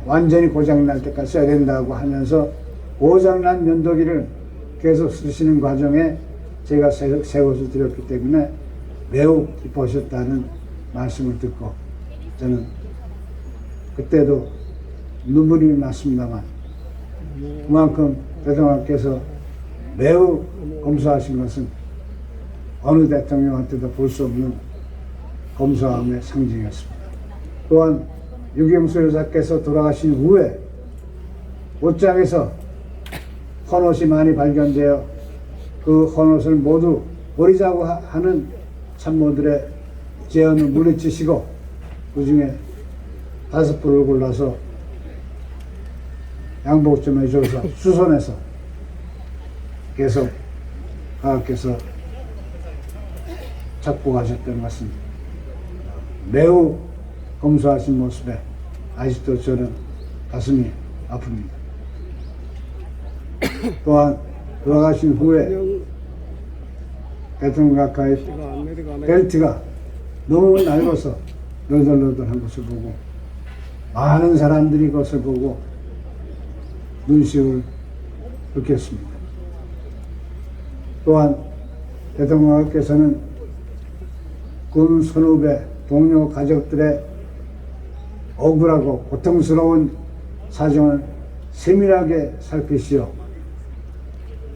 완전히 고장날 때까지 써야 된다고 하면서 고장난 면도기를 계속 쓰시는 과정에 제가 새 것을 드렸기 때문에 매우 기뻐하셨다는 말씀을 듣고 저는 그때도 눈물이 났습니다만 그만큼 대통령께서 매우 검소하신 것은 어느 대통령한테도 볼 수 없는 검소함의 상징이었습니다. 또한 유경수 여사께서 돌아가신 후에 옷장에서 헌옷이 많이 발견되어 그 헌옷을 모두 버리자고 하는 참모들의 제안을 물리치시고 그 중에 5불을 골라서 양복점에 줘서 수선해서 계속 가께서 찾고 가셨던 것은 매우 검소하신 모습에 아직도 저는 가슴이 아픕니다. 또한 돌아가신 후에 대통령 가까이 벨트가 너무 낡아서 너덜너덜한 것을 보고 많은 사람들이 그것을 보고 눈시울을 붉혔습니다. 또한 대통령께서는 군 선후배 동료 가족들의 억울하고 고통스러운 사정을 세밀하게 살피시어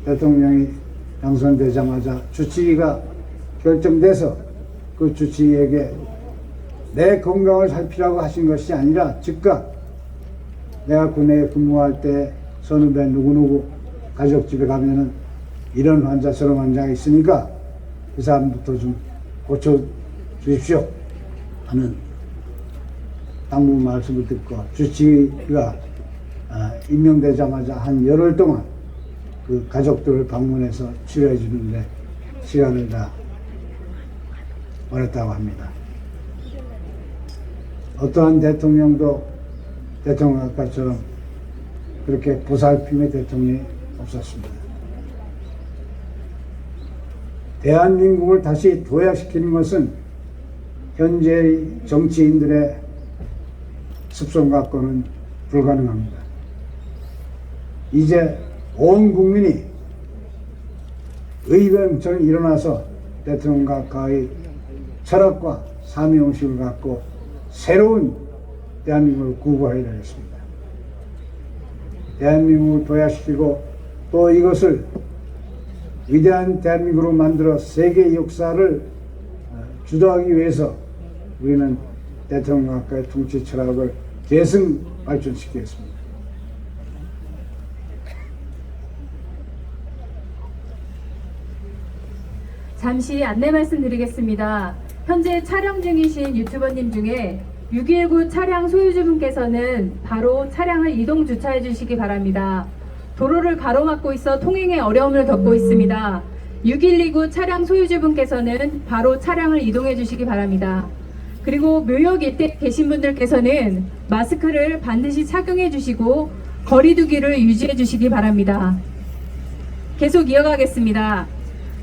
대통령이 당선되자마자 주치의가 결정돼서 그 주치의에게 내 건강을 살피라고 하신 것이 아니라 즉각 내가 군에 근무할 때 선후배 누구누구 가족집에 가면은 이런 환자 저런 환자가 있으니까 그 사람부터 좀 고쳐 주십시오 하는 당부 말씀을 듣고 주치의가 임명되자마자 한 열흘 동안 그 가족들을 방문해서 치료해 주는데 시간을 다 보냈다고 합니다. 어떠한 대통령도 대통령 아까처럼 그렇게 보살핌의 대통령이 없었습니다. 대한민국을 다시 도약시키는 것은 현재의 정치인들의 습성 갖고는 불가능합니다. 이제 온 국민이 의병처럼 일어나서 대통령 가까이 철학과 사명의식을 갖고 새로운 대한민국을 구구해야 되겠습니다. 대한민국을 도약시키고 또 이것을 위대한 대한민국으로 만들어 세계 역사를 주도하기 위해서 우리는 대통령 가까이 통치 철학을 계승 발전시키겠습니다. 잠시 안내 말씀드리겠습니다. 현재 촬영 중이신 유튜버님 중에 619 차량 소유주분께서는 바로 차량을 이동 주차해 주시기 바랍니다. 도로를 가로막고 있어 통행에 어려움을 겪고 있습니다. 6129 차량 소유주분께서는 바로 차량을 이동해 주시기 바랍니다. 그리고 묘역 일대에 계신 분들께서는 마스크를 반드시 착용해 주시고 거리 두기를 유지해 주시기 바랍니다. 계속 이어가겠습니다.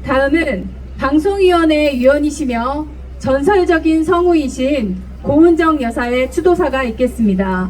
다음은 방송위원회 위원이시며 전설적인 성우이신 고은정 여사의 추도사가 있겠습니다.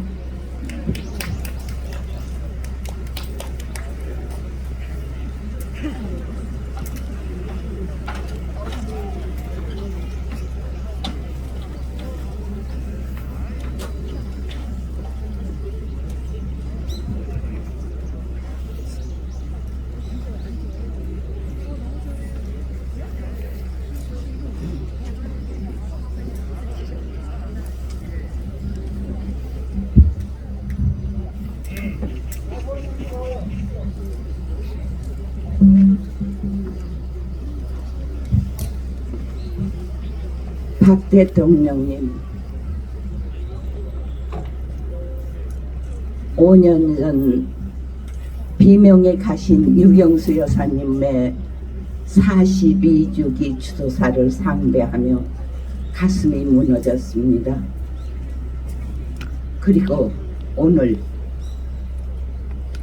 박 대통령님, 5년 전 비명에 가신 유경수 여사님의 42주기 추도사를 상대하며 가슴이 무너졌습니다. 그리고 오늘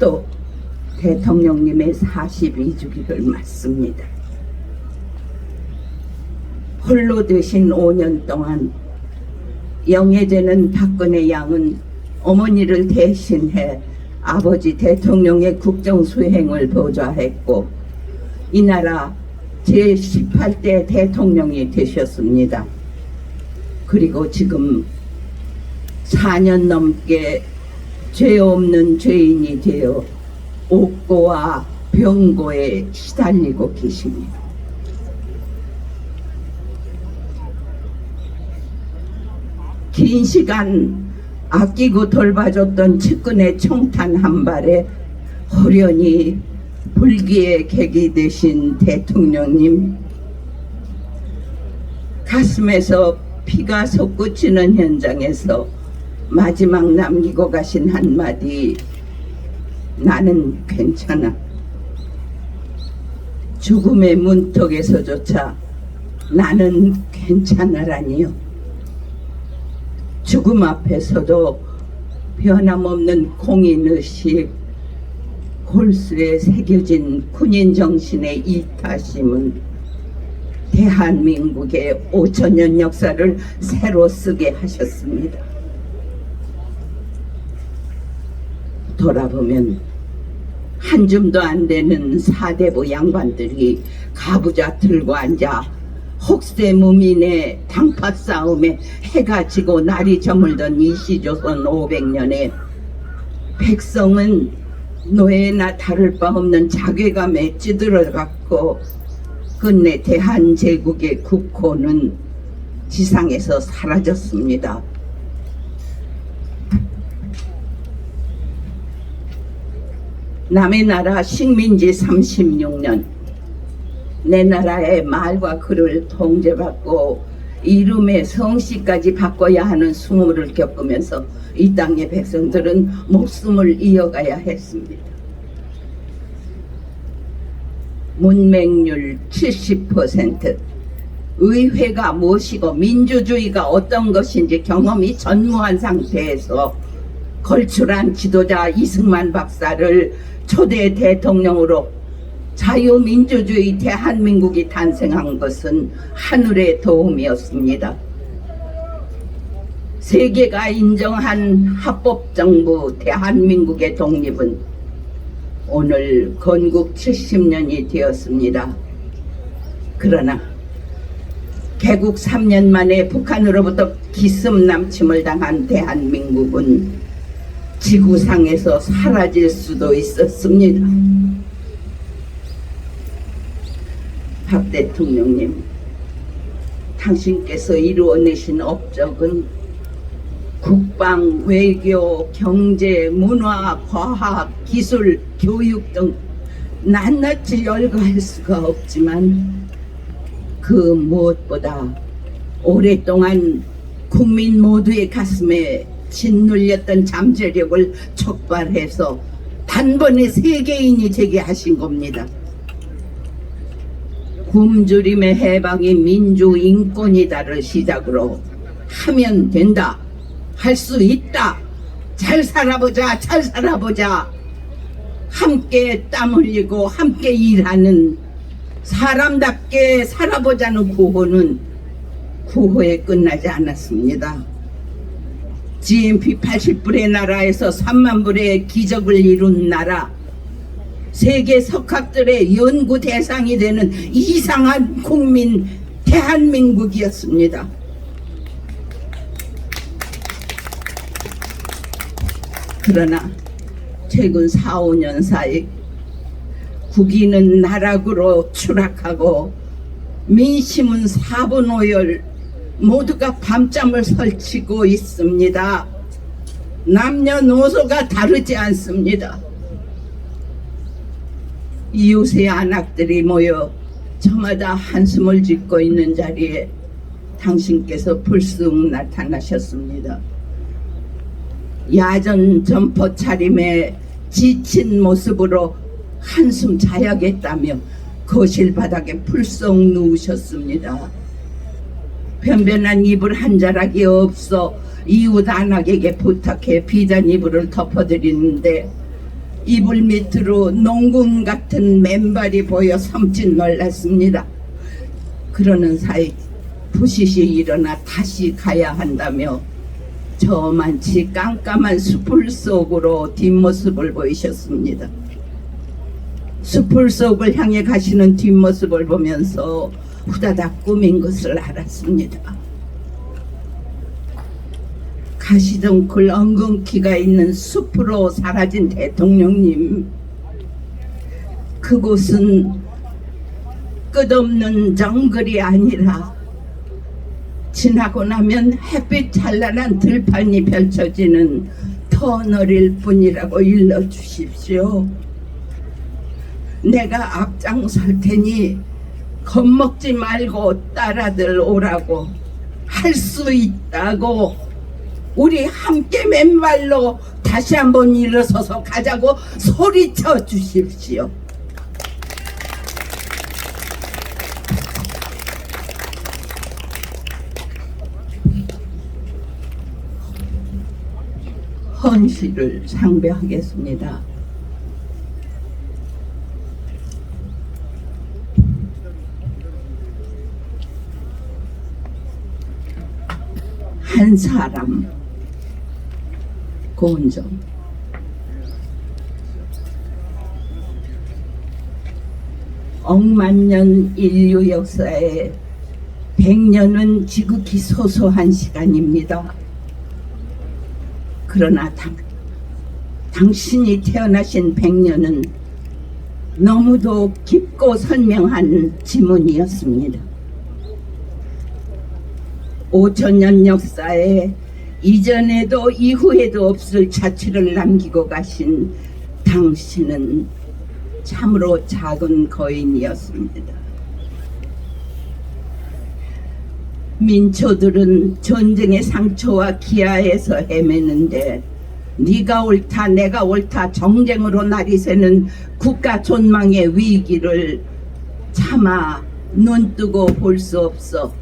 또 대통령님의 42주기를 맞습니다. 홀로 되신 5년 동안 영예되는 박근혜 양은 어머니를 대신해 아버지 대통령의 국정 수행을 보좌했고 이 나라 제18대 대통령이 되셨습니다. 그리고 지금 4년 넘게 죄 없는 죄인이 되어 옥고와 병고에 시달리고 계십니다. 긴 시간 아끼고 돌봐줬던 측근의 총탄 한 발에 호련히 불기의 객이 되신 대통령님, 가슴에서 피가 솟구치는 현장에서 마지막 남기고 가신 한마디, 나는 괜찮아. 죽음의 문턱에서조차 나는 괜찮아라니요. 죽음 앞에서도 변함없는 공인의식, 골수에 새겨진 군인 정신의 이타심은 대한민국의 5천년 역사를 새로 쓰게 하셨습니다. 돌아보면 한 줌도 안 되는 사대부 양반들이 가부좌 들고 앉아 혹세무민의 당파 싸움에 해가 지고 날이 저물던 이시조선 500년에 백성은 노예나 다를 바 없는 자괴감에 찌들어갔고 끝내 대한제국의 국호는 지상에서 사라졌습니다. 남의 나라 식민지 36년 내 나라의 말과 글을 통제받고 이름의 성씨까지 바꿔야 하는 수모를 겪으면서 이 땅의 백성들은 목숨을 이어가야 했습니다. 문맹률 70%, 의회가 무엇이고 민주주의가 어떤 것인지 경험이 전무한 상태에서 걸출한 지도자 이승만 박사를 초대 대통령으로 자유민주주의 대한민국이 탄생한 것은 하늘의 도움이었습니다. 세계가 인정한 합법정부 대한민국의 독립은 오늘 건국 70년이 되었습니다. 그러나 개국 3년 만에 북한으로부터 기습남침을 당한 대한민국은 지구상에서 사라질 수도 있었습니다. 박 대통령님, 당신께서 이루어내신 업적은 국방, 외교, 경제, 문화, 과학, 기술, 교육 등 낱낱이 열거할 수가 없지만 그 무엇보다 오랫동안 국민 모두의 가슴에 짓눌렸던 잠재력을 촉발해서 단번에 세계인이 되게 하신 겁니다. 굶주림의 해방이 민주인권이다를 시작으로 하면 된다, 할 수 있다, 잘 살아보자, 잘 살아보자, 함께 땀 흘리고 함께 일하는 사람답게 살아보자는 구호는 구호에 끝나지 않았습니다. GNP 80불의 나라에서 3만 불의 기적을 이룬 나라, 세계 석학들의 연구 대상이 되는 이상한 국민 대한민국이었습니다. 그러나 최근 4, 5년 사이 국위는 나락으로 추락하고 민심은 사분오열, 모두가 밤잠을 설치고 있습니다. 남녀노소가 다르지 않습니다. 이웃의 안악들이 모여 저마다 한숨을 짓고 있는 자리에 당신께서 불쑥 나타나셨습니다. 야전 점퍼 차림에 지친 모습으로 한숨 자야겠다며 거실 바닥에 풀썩 누우셨습니다. 변변한 이불 한 자락이 없어 이웃 안악에게 부탁해 비단 이불을 덮어드리는데 이불 밑으로 농군 같은 맨발이 보여 섬짓 놀랐습니다. 그러는 사이 부시시 일어나 다시 가야 한다며 저만치 깜깜한 숲을 속으로 뒷모습을 보이셨습니다. 숲을 속을 향해 가시는 뒷모습을 보면서 후다닥 꿈인 것을 알았습니다. 가시덩굴 엉겅퀴가 있는 숲으로 사라진 대통령님, 그곳은 끝없는 정글이 아니라 지나고 나면 햇빛 찬란한 들판이 펼쳐지는 터널일 뿐이라고 일러주십시오. 내가 앞장설 테니 겁먹지 말고 따라들 오라고, 할 수 있다고, 우리 함께 맨발로 다시 한번 일어서서 가자고 소리쳐 주십시오. 헌시를 상배하겠습니다. 한 사람, 고은정. 억만년 인류 역사에 100년은 지극히 소소한 시간입니다. 그러나 당신이 태어나신 100년은 너무도 깊고 선명한 지문이었습니다. 5000년 역사에 이전에도 이후에도 없을 자취를 남기고 가신 당신은 참으로 작은 거인이었습니다. 민초들은 전쟁의 상처와 기아에서 헤매는데 네가 옳다 내가 옳다 정쟁으로 날이 새는 국가 존망의 위기를 차마 눈뜨고 볼 수 없어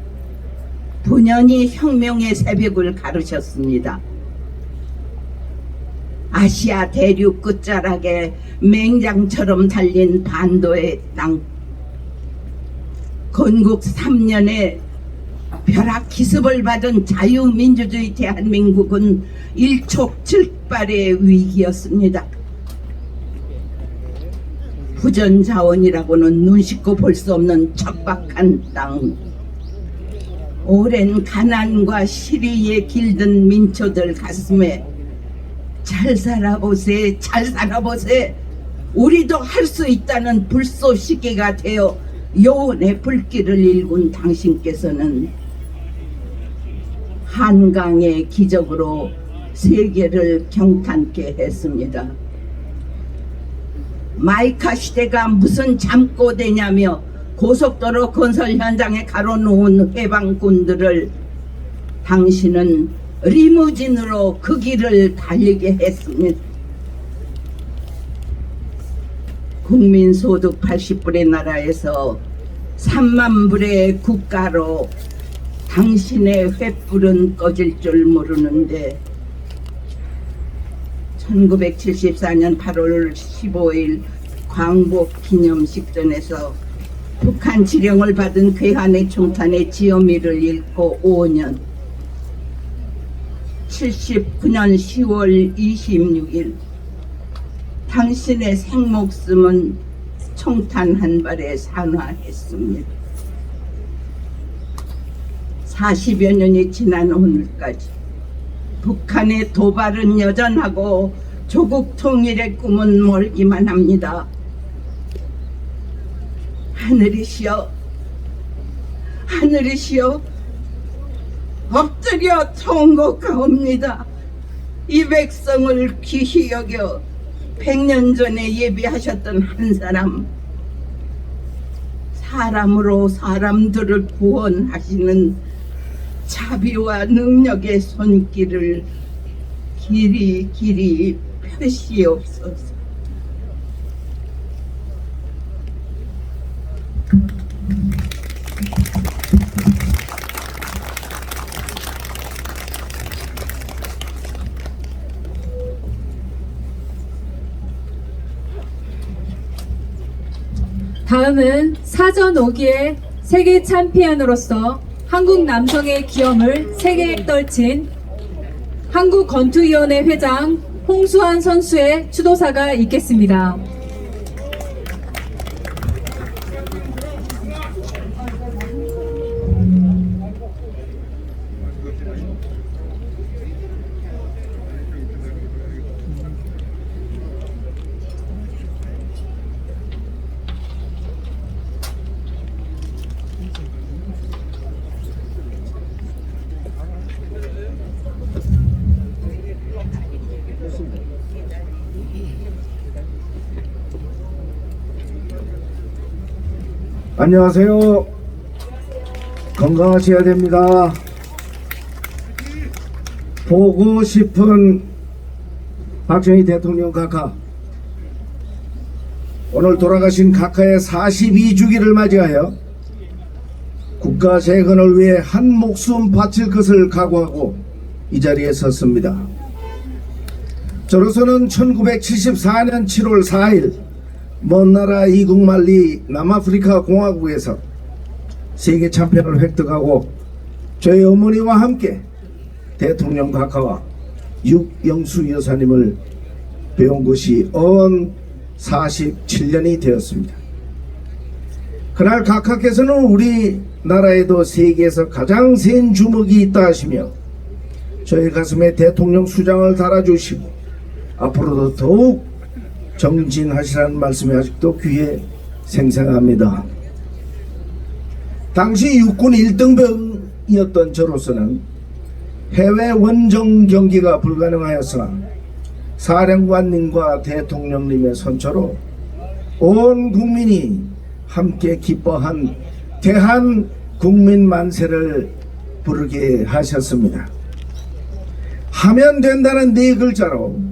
분연히 혁명의 새벽을 가르셨습니다. 아시아 대륙 끝자락에 맹장처럼 달린 반도의 땅, 건국 3년에 벼락 기습을 받은 자유민주주의 대한민국은 일촉즉발의 위기였습니다. 후전자원이라고는 눈 씻고 볼 수 없는 척박한 땅, 오랜 가난과 시리에 길든 민초들 가슴에 잘 살아보세 잘 살아보세, 우리도 할 수 있다는 불쏘시개가 되어 여운의 불길을 일군 당신께서는 한강의 기적으로 세계를 경탄케 했습니다. 마이카 시대가 무슨 잠꼬대냐며 고속도로 건설 현장에 가로놓은 해방군들을 당신은 리무진으로 그 길을 달리게 했습니다. 국민소득 80불의 나라에서 3만 불의 국가로 당신의 횃불은 꺼질 줄 모르는데 1974년 8월 15일 광복 기념식전에서 북한 지령을 받은 괴한의 총탄의 지어미를 잃고 5년, 79년 10월 26일 당신의 생목숨은 총탄 한 발에 산화했습니다. 40여 년이 지난 오늘까지 북한의 도발은 여전하고 조국 통일의 꿈은 멀기만 합니다. 하늘이시여, 하늘이시여, 엎드려 통곡하옵니다. 이 백성을 귀히 여겨 100년 전에 예비하셨던 한 사람, 사람으로 사람들을 구원하시는 자비와 능력의 손길을 길이 길이 펴시옵소서. 다음은 사전 5기의 세계 챔피언으로서 한국 남성의 기염을 세계에 떨친 한국권투위원회 회장 홍수환 선수의 추도사가 있겠습니다. 안녕하세요. 건강하셔야 됩니다. 보고 싶은 박정희 대통령 각하, 오늘 돌아가신 각하의 42주기를 맞이하여 국가 재건을 위해 한 목숨 바칠 것을 각오하고 이 자리에 섰습니다. 저로서는 1974년 7월 4일 먼 나라 이국만리 남아프리카 공화국에서 세계 챔피언을 획득하고 저희 어머니와 함께 대통령 각하와 육영수 여사님을 배운 것이 언 47년이 되었습니다. 그날 각하께서는 우리나라에도 세계에서 가장 센 주먹이 있다 하시며 저희 가슴에 대통령 수장을 달아주시고 앞으로도 더욱 정진하시라는 말씀이 아직도 귀에 생생합니다. 당시 육군 1등병이었던 저로서는 해외 원정 경기가 불가능하였으나 사령관님과 대통령님의 선처로 온 국민이 함께 기뻐한 대한 국민 만세를 부르게 하셨습니다. 하면 된다는 네 글자로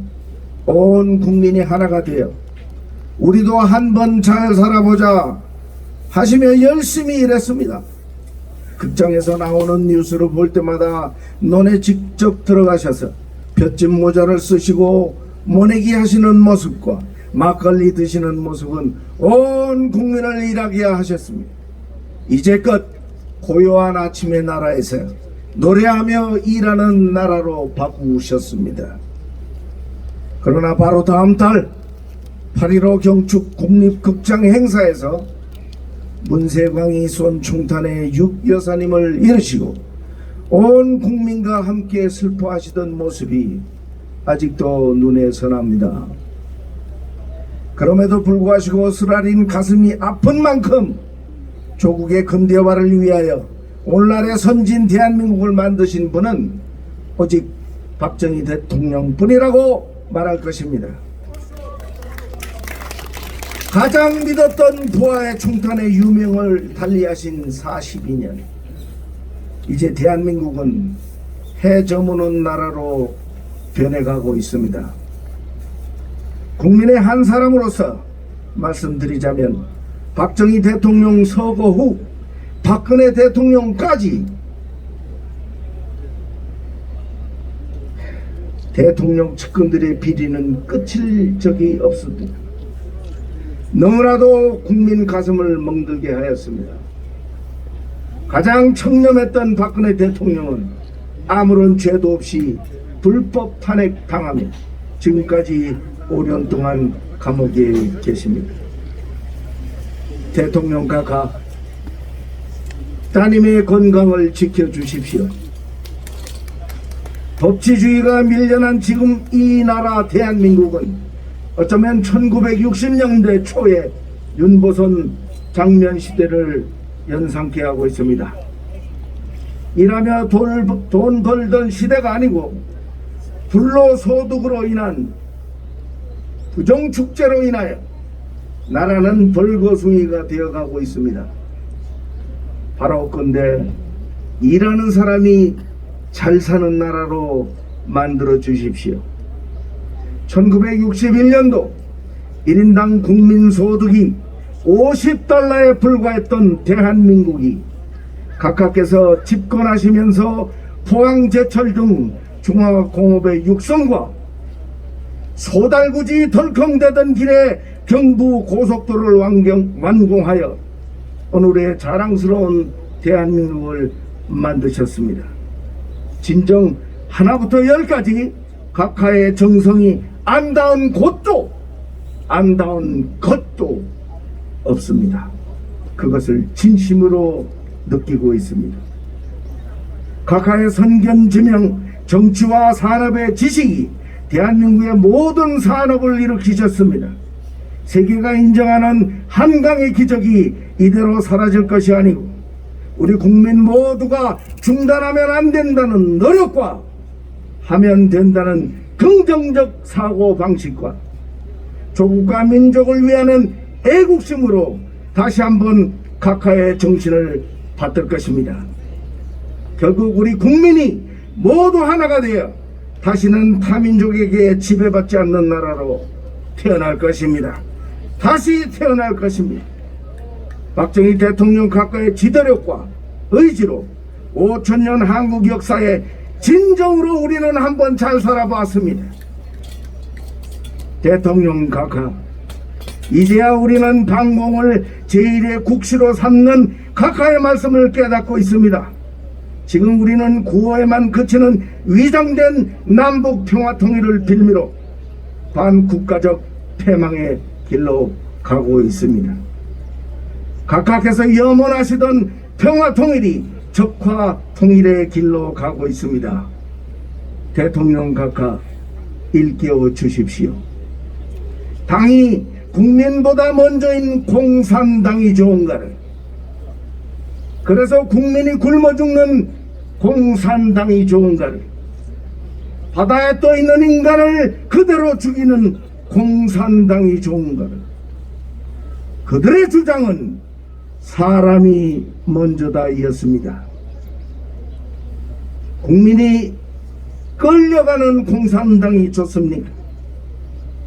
온 국민이 하나가 되어 우리도 한번 잘 살아보자 하시며 열심히 일했습니다. 극장에서 나오는 뉴스를 볼 때마다 논에 직접 들어가셔서 볏짚 모자를 쓰시고 모내기 하시는 모습과 막걸리 드시는 모습은 온 국민을 일하게 하셨습니다. 이제껏 고요한 아침의 나라에서 노래하며 일하는 나라로 바꾸셨습니다. 그러나 바로 다음 달 8.15 경축 국립극장 행사에서 문세광이 쏜 총탄에 육여사님을 잃으시고 온 국민과 함께 슬퍼하시던 모습이 아직도 눈에 선합니다. 그럼에도 불구하고 쓰라린 가슴이 아픈 만큼 조국의 근대화를 위하여 오늘날의 선진 대한민국을 만드신 분은 오직 박정희 대통령뿐이라고 말할 것입니다. 가장 믿었던 부하의 총탄의 유명을 달리하신 42년, 이제 대한민국은 해 저무는 나라로 변해가고 있습니다. 국민의 한 사람으로서 말씀드리자면 박정희 대통령 서거 후 박근혜 대통령까지 대통령 측근들의 비리는 끝일 적이 없습니다. 너무나도 국민 가슴을 멍들게 하였습니다. 가장 청렴했던 박근혜 대통령은 아무런 죄도 없이 불법 탄핵 당하며 지금까지 5년 동안 감옥에 계십니다. 대통령 각하, 따님의 건강을 지켜주십시오. 법치주의가 밀려난 지금 이 나라 대한민국은 어쩌면 1960년대 초에 윤보선 장면 시대를 연상케 하고 있습니다. 일하며 돈 벌던 시대가 아니고 불로소득으로 인한 부정축제로 인하여 나라는 벌거숭이가 되어가고 있습니다. 바라옵건대 일하는 사람이 잘 사는 나라로 만들어 주십시오. 1961년도 1인당 국민소득이 50달러에 불과했던 대한민국이 각하께서 집권하시면서 포항제철 등 중화공업의 육성과 소달구지 덜컹대던 길에 경부 고속도로를 완공하여 오늘의 자랑스러운 대한민국을 만드셨습니다. 진정 하나부터 열까지 각하의 정성이 안 닿은 곳도 안 닿은 것도 없습니다. 그것을 진심으로 느끼고 있습니다. 각하의 선견지명, 정치와 산업의 지식이 대한민국의 모든 산업을 일으키셨습니다. 세계가 인정하는 한강의 기적이 이대로 사라질 것이 아니고 우리 국민 모두가 중단하면 안 된다는 노력과 하면 된다는 긍정적 사고방식과 조국과 민족을 위하는 애국심으로 다시 한번 각하의 정신을 받들 것입니다. 결국 우리 국민이 모두 하나가 되어 다시는 타민족에게 지배받지 않는 나라로 태어날 것입니다. 다시 태어날 것입니다. 박정희 대통령 각하의 지도력과 의지로 5천년 한국 역사에 진정으로 우리는 한번 잘 살아봤습니다. 대통령 각하, 이제야 우리는 방공을 제1의 국시로 삼는 각하의 말씀을 깨닫고 있습니다. 지금 우리는 구호에만 그치는 위장된 남북 평화 통일을 빌미로 반국가적 패망의 길로 가고 있습니다. 각하께서 염원하시던 평화 통일이 적화 통일의 길로 가고 있습니다. 대통령 각하, 일깨워 주십시오. 당이 국민보다 먼저인 공산당이 좋은가를, 그래서 국민이 굶어 죽는 공산당이 좋은가를, 바다에 떠 있는 인간을 그대로 죽이는 공산당이 좋은가를, 그들의 주장은 사람이 먼저다이었습니다. 국민이 끌려가는 공산당이 좋습니까?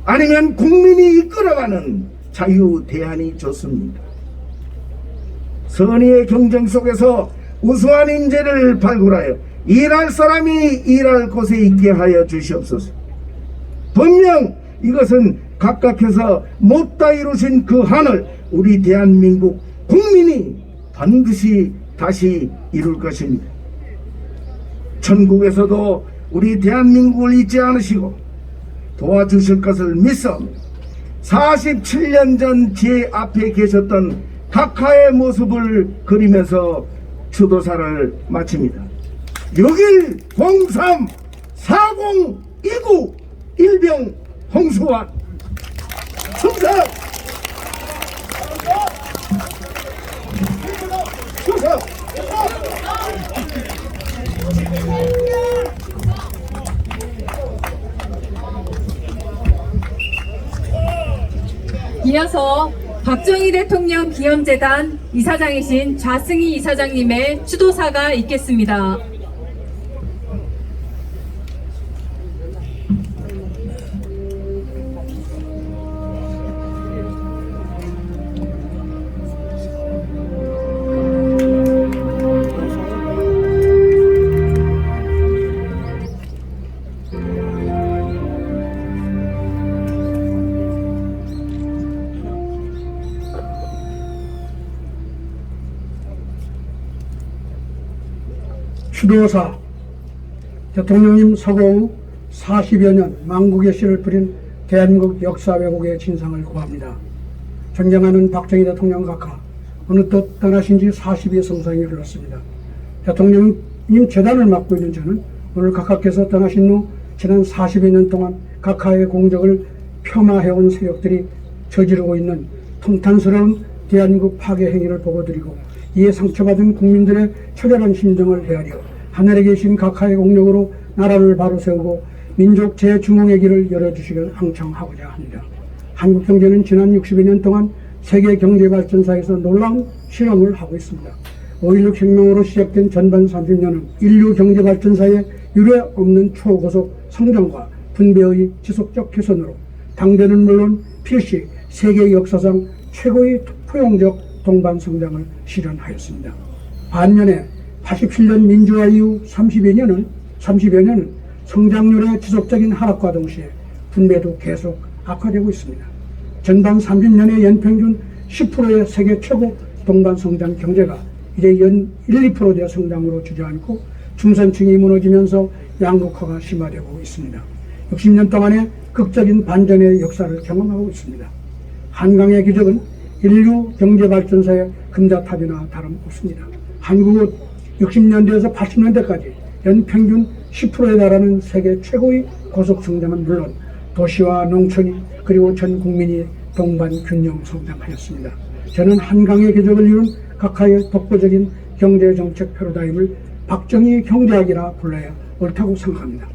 아니면 국민이 이끌어가는 자유대한이 좋습니까? 선의의 경쟁 속에서 우수한 인재를 발굴하여 일할 사람이 일할 곳에 있게 하여 주시옵소서. 분명 이것은 각각해서 못다 이루신 그 한을 우리 대한민국 국민이 반드시 다시 이룰 것입니다. 천국에서도 우리 대한민국을 잊지 않으시고 도와주실 것을 믿사옵니다. 47년 전 제 앞에 계셨던 각하의 모습을 그리면서 추도사를 마칩니다. 6103 4029 일병 홍수환 충성! 충성! 이어서 박정희 대통령 기념재단 이사장이신 좌승희 이사장님의 추도사가 있겠습니다. 추도사 대통령님 서거 후 40여 년 망국의 씨를 뿌린 대한민국 역사 왜곡의 진상을 고합니다. 존경하는 박정희 대통령 각하, 어느덧 떠나신 지 40여 성상이 흘렀습니다. 대통령님 재단을 맡고 있는 저는 오늘 각하께서 떠나신 후 지난 40여 년 동안 각하의 공적을 폄하해온 세력들이 저지르고 있는 통탄스러운 대한민국 파괴 행위를 보고드리고, 이에 상처받은 국민들의 처절한 심정을 헤아려 하늘에 계신 각하의 공력으로 나라를 바로 세우고 민족 재중흥의 길을 열어주시길 항청하고자 합니다. 한국 경제는 지난 60여 년 동안 세계 경제 발전사에서 놀라운 실험을 하고 있습니다. 5.16 혁명으로 시작된 전반 30년은 인류 경제 발전사의 유례 없는 초고속 성장과 분배의 지속적 개선으로 당대는 물론 필시 세계 역사상 최고의 포용적 동반 성장을 실현하였습니다. 반면에 87년 민주화 이후 30여 년은 성장률의 지속적인 하락과 동시에 분배도 계속 악화되고 있습니다. 전반 30년의 연평균 10%의 세계 최고 동반 성장 경제가 이제 연 1, 2%대 성장으로 주저앉고 중산층이 무너지면서 양극화가 심화되고 있습니다. 60년 동안의 극적인 반전의 역사를 경험하고 있습니다. 한강의 기적은 인류 경제발전사의 금자탑이나 다름없습니다. 한국은 60년대에서 80년대까지 연평균 10%에 달하는 세계 최고의 고속성장은 물론 도시와 농촌이 그리고 전 국민이 동반 균형 성장하였습니다. 저는 한강의 기적을 이룬 각하의 독보적인 경제정책 패러다임을 박정희 경제학이라 불러야 옳다고 생각합니다.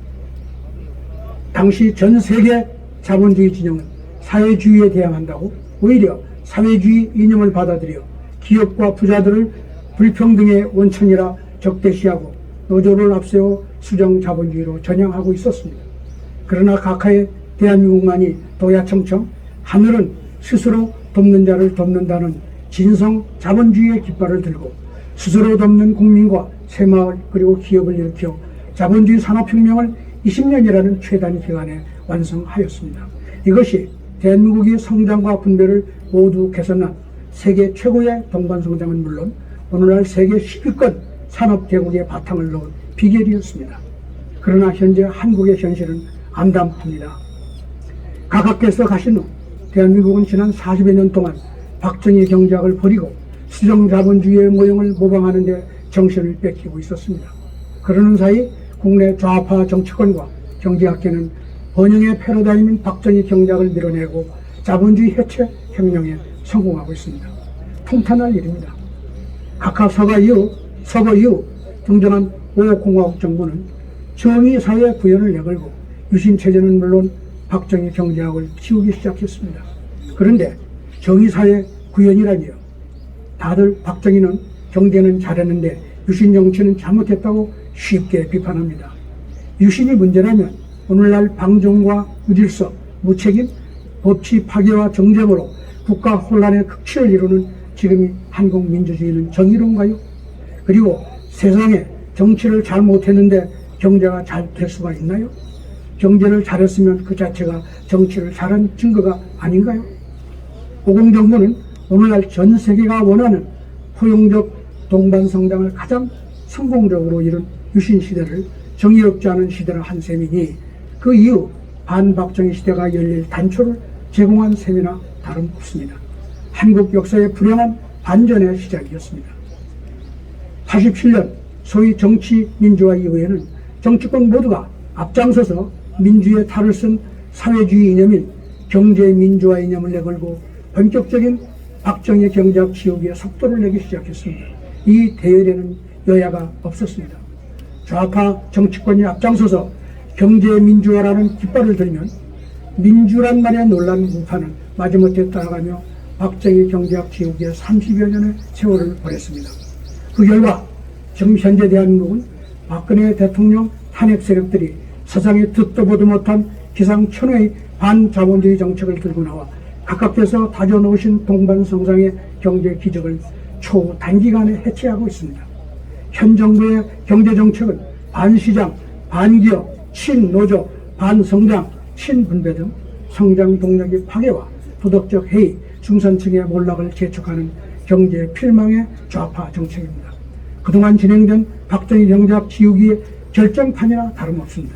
당시 전 세계 자본주의 진영은 사회주의에 대항한다고 오히려 사회주의 이념을 받아들여 기업과 부자들을 불평등의 원천이라 적대시하고 노조를 앞세워 수정자본주의로 전향하고 있었습니다. 그러나 각하의 대한민국만이 도야청청 하늘은 스스로 돕는 자를 돕는다는 진성 자본주의의 깃발을 들고 스스로 돕는 국민과 새마을 그리고 기업을 일으켜 자본주의 산업혁명을 20년이라는 최단 기간에 완성하였습니다. 이것이 대한민국의 성장과 분배를 모두 개선한 세계 최고의 동반성장은 물론 오늘날 세계 10위권 산업대국의 바탕을 놓은 비결이었습니다. 그러나 현재 한국의 현실은 암담합니다. 각하께서 가신 후 대한민국은 지난 40여 년 동안 박정희 경제학을 버리고 수정자본주의의 모형을 모방하는 데 정신을 뺏기고 있었습니다. 그러는 사이 국내 좌파 정치권과 경제학계는 번영의 패러다임인 박정희 경제학을 밀어내고 자본주의 해체 혁명에 성공하고 있습니다. 통탄할 일입니다. 각하 서거 이후 등장한 5공화국 정부는 정의사회 구현을 내걸고 유신체제는 물론 박정희 경제학을 키우기 시작했습니다. 그런데 정의사회 구현이라니요. 다들 박정희는 경제는 잘했는데 유신 정치는 잘못했다고 쉽게 비판합니다. 유신이 문제라면 오늘날 방종과 무질서, 무책임, 법치 파괴와 정쟁으로 국가 혼란의 극치를 이루는 지금의 한국 민주주의는 정의로운가요? 그리고 세상에 정치를 잘못했는데 경제가 잘 될 수가 있나요? 경제를 잘했으면 그 자체가 정치를 잘한 증거가 아닌가요? 오공정부는 오늘날 전 세계가 원하는 포용적 동반성장을 가장 성공적으로 이룬 유신 시대를 정의롭지 않은 시대로 한 셈이니 그 이후 반박정희 시대가 열릴 단초를 제공한 셈이나 다름없습니다. 한국 역사의 불행한 반전의 시작이었습니다. 87년 소위 정치 민주화 이후에는 정치권 모두가 앞장서서 민주의 탈을 쓴 사회주의 이념인 경제 민주화 이념을 내걸고 본격적인 박정희 경제학 지우기에 속도를 내기 시작했습니다. 이 대열에는 여야가 없었습니다. 좌파 정치권이 앞장서서 경제 민주화라는 깃발을 들면 민주란 말에 놀란 우파는 마지못해 따라가며 박정희 경제학 지우기에 30여 년의 세월을 보냈습니다. 그 결과 지금 현재 대한민국은 박근혜 대통령 탄핵 세력들이 세상에 듣도 보도 못한 기상천외의 반자본주의 정책을 들고 나와 각각께서 다져놓으신 동반성장의 경제 기적을 초단기간에 해체하고 있습니다. 현 정부의 경제정책은 반시장, 반기업, 친노조, 반성장, 친분배 등 성장 동력의 파괴와 도덕적 해이, 중산층의 몰락을 재촉하는 경제 필망의 좌파 정책입니다. 그동안 진행된 박정희 경제학 지우기의 결정판이나 다름없습니다.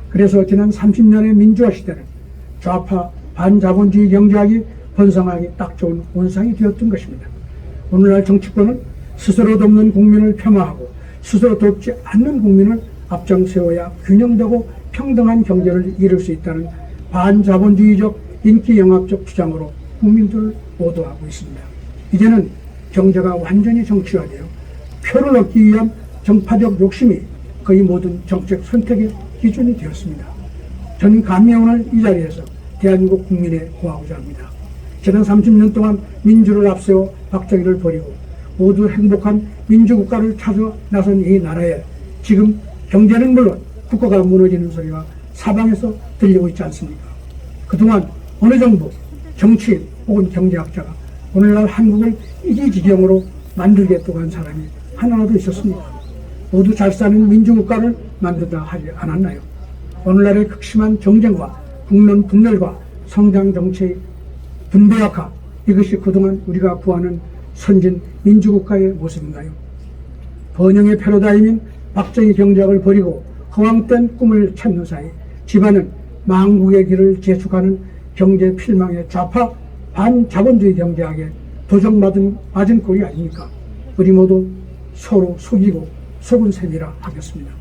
그래서 지난 30년의 민주화 시대는 좌파 반자본주의 경제학이 번성하기 딱 좋은 온상이 되었던 것입니다. 오늘날 정치권은 스스로 돕는 국민을 폄하하고 스스로 돕지 않는 국민을 앞장 세워야 균형되고 평등한 경제를 이룰 수 있다는 반자본주의적 인기영합적 주장으로 국민들을 오도하고 있습니다. 이제는 경제가 완전히 정치화되어 표를 얻기 위한 정파적 욕심이 거의 모든 정책 선택의 기준이 되었습니다. 저는 감히 오늘 이 자리에서 대한민국 국민에 고하고자 합니다. 지난 30년 동안 민주를 앞세워 박정희를 버리고 모두 행복한 민주국가를 찾아 나선 이 나라에 지금 경제는 물론 국가가 무너지는 소리가 사방에서 들리고 있지 않습니까? 그동안 어느 정부, 정치인 혹은 경제학자가 오늘날 한국을 이 지경으로 만들겠다고 한 사람이 하나라도 있었습니까? 모두 잘 사는 민주국가를 만들다 하지 않았나요? 오늘날의 극심한 정쟁과 국론 분열과 성장 정체의 분배악화, 이것이 그동안 우리가 구하는 선진 민주국가의 모습인가요? 번영의 패러다임인 박정희 경제학을 버리고 허황된 꿈을 찾는 사이 집안은 망국의 길을 재촉하는 경제 필망의 좌파 반자본주의 경제학에 도전맞은 꼴이 아닙니까? 우리 모두 서로 속이고 속은 셈이라 하겠습니다.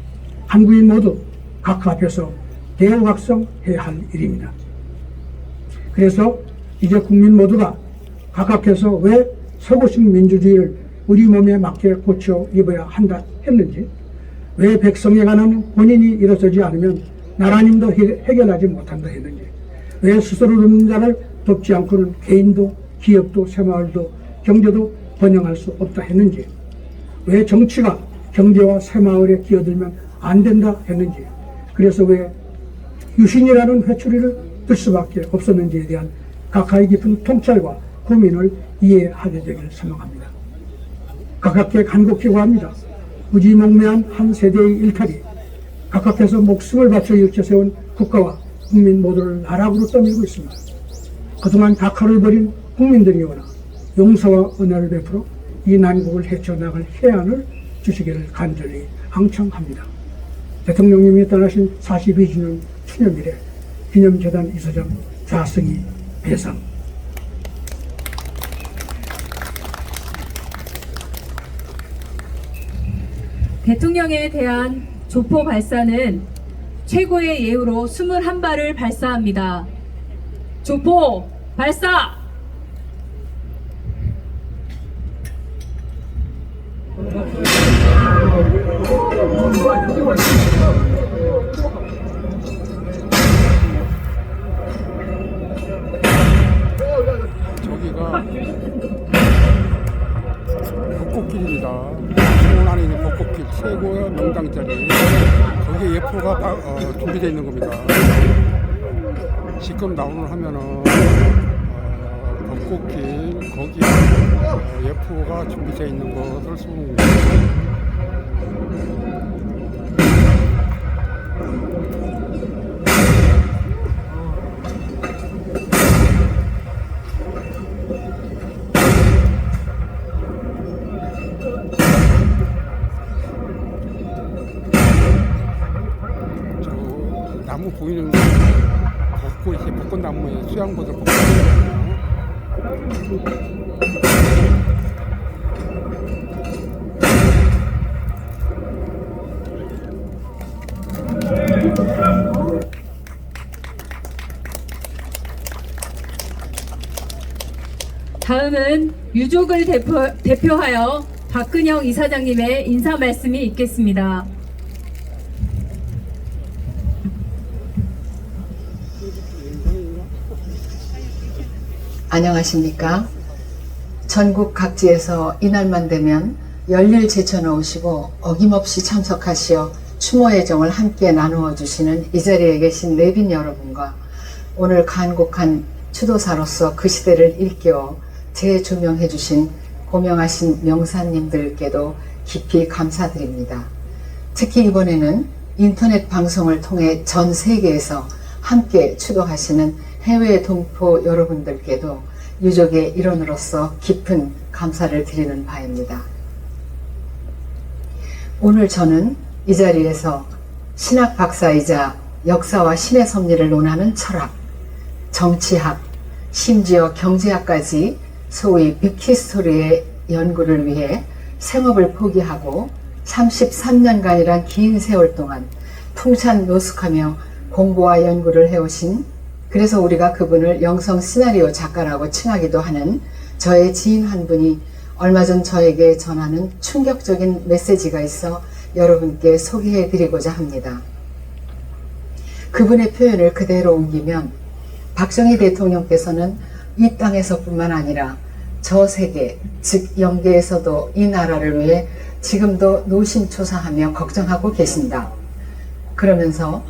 한국인 모두 각하 앞에서 대우각성해야 할 일입니다. 그래서 이제 국민 모두가 각각해서 왜 서구식 민주주의를 우리 몸에 맞게 고쳐 입어야 한다 했는지, 왜 백성에 관한 본인이 일어서지 않으면 나라님도 해결하지 못한다 했는지, 왜 스스로 눕는 자를 돕지 않고는 개인도 기업도 새마을도 경제도 번영할 수 없다 했는지, 왜 정치가 경제와 새마을에 끼어들면 안 된다 했는지, 그래서 왜 유신이라는 회초리를 들 수밖에 없었는지에 대한 각하의 깊은 통찰과 고민을 이해하게 되길 소망합니다. 가깝게 간곡히 구합니다. 무지몽매한 한 세대의 일탈이 각각해서 목숨을 바쳐 일으켜세운 국가와 국민 모두를 나락으로 떠밀고 있습니다. 그동안 각하를 버린 국민들이오나 용서와 은혜를 베풀어 이 난국을 헤쳐나갈 해안을 주시기를 간절히 앙청합니다. 대통령님이 떠나신 42주년 추념일에 기념재단 이사장 좌승이 배상. 대통령에 대한 조포 발사는 최고의 예우로 21발을 발사합니다. 조포 발사! 저기가 벚꽃길입니다. 서울 안에 있는 벚꽃길 최고의 명당자리, 거기에 예포가 준비되어 있는 겁니다. 지금 나오는 하면은 벚꽃길 거기에 예포가 준비되어 있는 것을 씁니다. 나무 보이는 벚꽃이 벚꽃나무에 수양보들 벚꽃이거든요. 다음은 유족을 대표하여 박근영 이사장님의 인사 말씀이 있겠습니다. 안녕하십니까. 전국 각지에서 이날만 되면 열일 제쳐놓으시고 어김없이 참석하시어 추모의 정을 함께 나누어 주시는 이 자리에 계신 내빈 여러분과 오늘 간곡한 추도사로서 그 시대를 일깨워 재조명해 주신 고명하신 명사님들께도 깊이 감사드립니다. 특히 이번에는 인터넷 방송을 통해 전 세계에서 함께 추도하시는 해외 동포 여러분들께도 유족의 일원으로서 깊은 감사를 드리는 바입니다. 오늘 저는 이 자리에서 신학 박사이자 역사와 신의 섭리를 논하는 철학, 정치학, 심지어 경제학까지 소위 빅히스토리의 연구를 위해 생업을 포기하고 33년간이란 긴 세월 동안 풍찬 노숙하며 공부와 연구를 해오신, 그래서 우리가 그분을 영성 시나리오 작가라고 칭하기도 하는 저의 지인 한 분이 얼마 전 저에게 전하는 충격적인 메시지가 있어 여러분께 소개해 드리고자 합니다. 그분의 표현을 그대로 옮기면 박정희 대통령께서는 이 땅에서뿐만 아니라 저 세계, 즉 영계에서도 이 나라를 위해 지금도 노심초사하며 걱정하고 계신다. 그러면서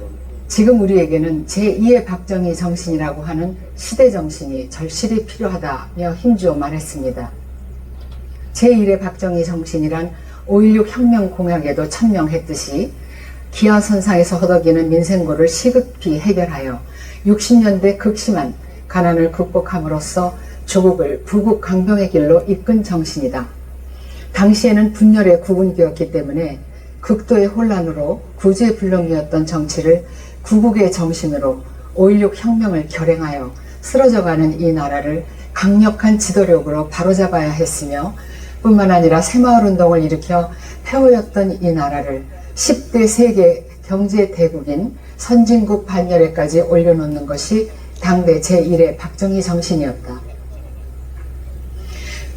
지금 우리에게는 제2의 박정희 정신이라고 하는 시대정신이 절실히 필요하다며 힘주어 말했습니다. 제1의 박정희 정신이란 5.16 혁명 공약에도 천명했듯이 기아선상에서 허덕이는 민생고를 시급히 해결하여 60년대 극심한 가난을 극복함으로써 조국을 부국 강병의 길로 이끈 정신이다. 당시에는 분열의 구분기였기 때문에 극도의 혼란으로 구제불능이었던 정치를 구국의 정신으로 5.16 혁명을 결행하여 쓰러져가는 이 나라를 강력한 지도력으로 바로잡아야 했으며 뿐만 아니라 새마을운동을 일으켜 폐허였던 이 나라를 10대 세계 경제 대국인 선진국 반열에까지 올려놓는 것이 당대 제1의 박정희 정신이었다.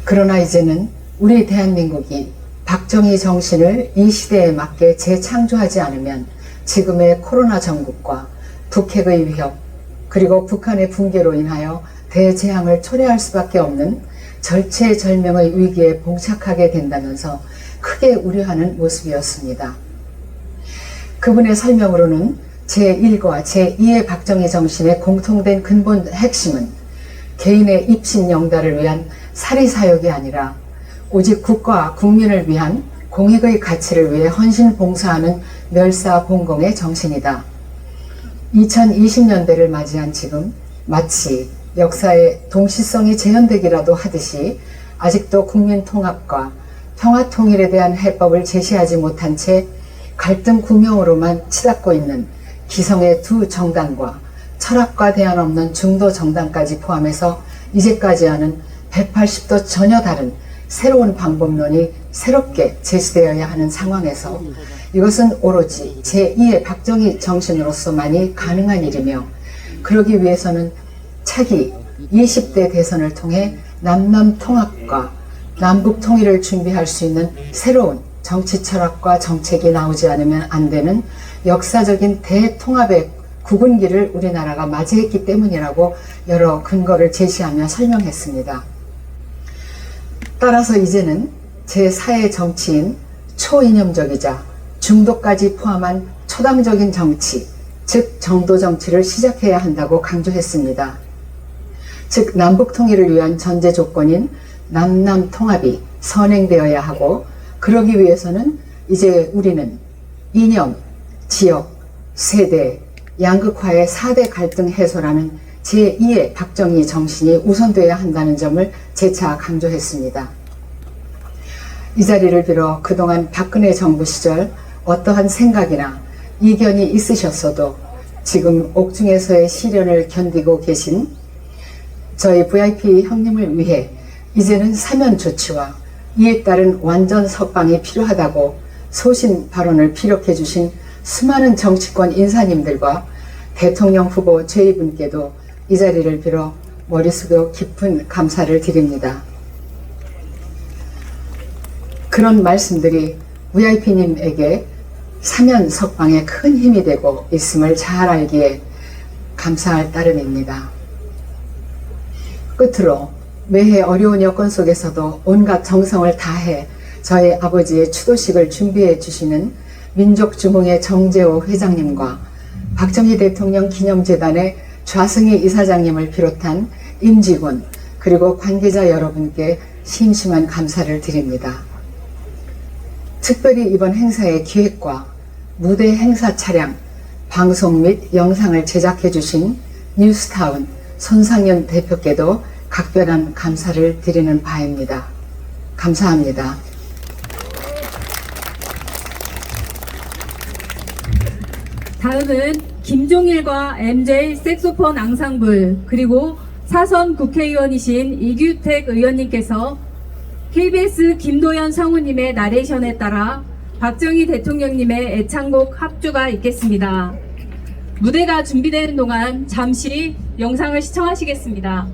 그러나 이제는 우리 대한민국이 박정희 정신을 이 시대에 맞게 재창조하지 않으면 지금의 코로나 전국과 북핵의 위협 그리고 북한의 붕괴로 인하여 대재앙을 초래할 수밖에 없는 절체절명의 위기에 봉착하게 된다면서 크게 우려하는 모습이었습니다. 그분의 설명으로는 제1과 제2의 박정희 정신의 공통된 근본 핵심은 개인의 입신 영달을 위한 사리사욕이 아니라 오직 국가와 국민을 위한 공익의 가치를 위해 헌신 봉사하는 멸사봉공의 정신이다. 2020년대를 맞이한 지금 마치 역사의 동시성이 재현되기라도 하듯이 아직도 국민 통합과 평화 통일에 대한 해법을 제시하지 못한 채 갈등 구명으로만 치닫고 있는 기성의 두 정당과 철학과 대안 없는 중도 정당까지 포함해서 이제까지와는 180도 전혀 다른 새로운 방법론이 새롭게 제시되어야 하는 상황에서 이것은 오로지 제2의 박정희 정신으로서만이 가능한 일이며 그러기 위해서는 차기 20대 대선을 통해 남남 통합과 남북 통일을 준비할 수 있는 새로운 정치 철학과 정책이 나오지 않으면 안 되는 역사적인 대통합의 구근기를 우리나라가 맞이했기 때문이라고 여러 근거를 제시하며 설명했습니다. 따라서 이제는 제4의 정치인 초이념적이자 중도까지 포함한 초당적인 정치, 즉 정도 정치를 시작해야 한다고 강조했습니다. 즉 남북 통일을 위한 전제 조건인 남남 통합이 선행되어야 하고 그러기 위해서는 이제 우리는 이념, 지역, 세대, 양극화의 4대 갈등 해소라는 제2의 박정희 정신이 우선되어야 한다는 점을 재차 강조했습니다. 이 자리를 빌어 그동안 박근혜 정부 시절 어떠한 생각이나 이견이 있으셨어도 지금 옥중에서의 시련을 견디고 계신 저희 VIP 형님을 위해 이제는 사면 조치와 이에 따른 완전 석방이 필요하다고 소신 발언을 피력해 주신 수많은 정치권 인사님들과 대통령 후보 최이분께도 이 자리를 빌어 머리 숙여 깊은 감사를 드립니다. 그런 말씀들이 VIP님에게 사면 석방에 큰 힘이 되고 있음을 잘 알기에 감사할 따름입니다. 끝으로 매해 어려운 여건 속에서도 온갖 정성을 다해 저희 아버지의 추도식을 준비해 주시는 민족주몽의 정재호 회장님과 박정희 대통령 기념재단의 좌승희 이사장님을 비롯한 임직원 그리고 관계자 여러분께 심심한 감사를 드립니다. 특별히 이번 행사의 기획과 무대 행사 차량, 방송 및 영상을 제작해 주신 뉴스타운 손상현 대표께도 각별한 감사를 드리는 바입니다. 감사합니다. 다음은 김종일과 MJ 색소폰 앙상블 그리고 사선 국회의원이신 이규택 의원님께서 KBS 김도연 성우님의 나레이션에 따라 박정희 대통령님의 애창곡 합주가 있겠습니다. 무대가 준비되는 동안 잠시 영상을 시청하시겠습니다.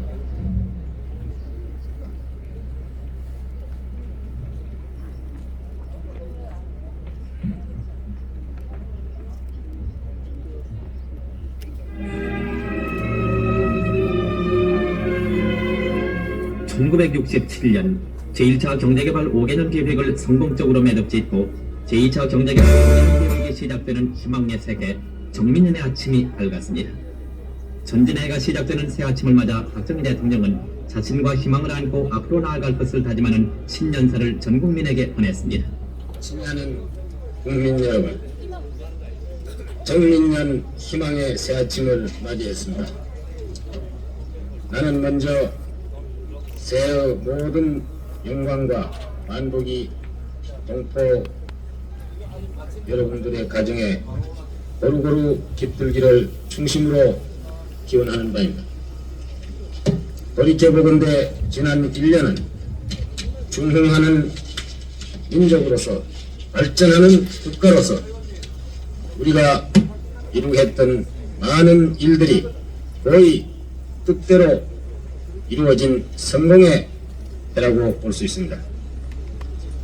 (1967년) 제1차 경제개발 5개년 계획을 성공적으로 매듭짓고 제2차 경제개발 5개년 계획이 시작되는 희망의 세계 정민연의 아침이 밝았습니다. 전진해가 시작되는 새 아침을 맞아 박정희 대통령은 자신과 희망을 안고 앞으로 나아갈 것을 다짐하는 신년사를 전 국민에게 보냈습니다. 친애하는 국민 여러분, 정민년 희망의 새 아침을 맞이했습니다. 나는 먼저 새해의 모든 영광과 만복이 동포 여러분들의 가정에 고루고루 깃들기를 중심으로 기원하는 바입니다. 돌이켜보건대 지난 1년은 중흥하는 민족으로서 발전하는 국가로서 우리가 이루게 했던 많은 일들이 거의 뜻대로 이루어진 성공의 해라고 볼 수 있습니다.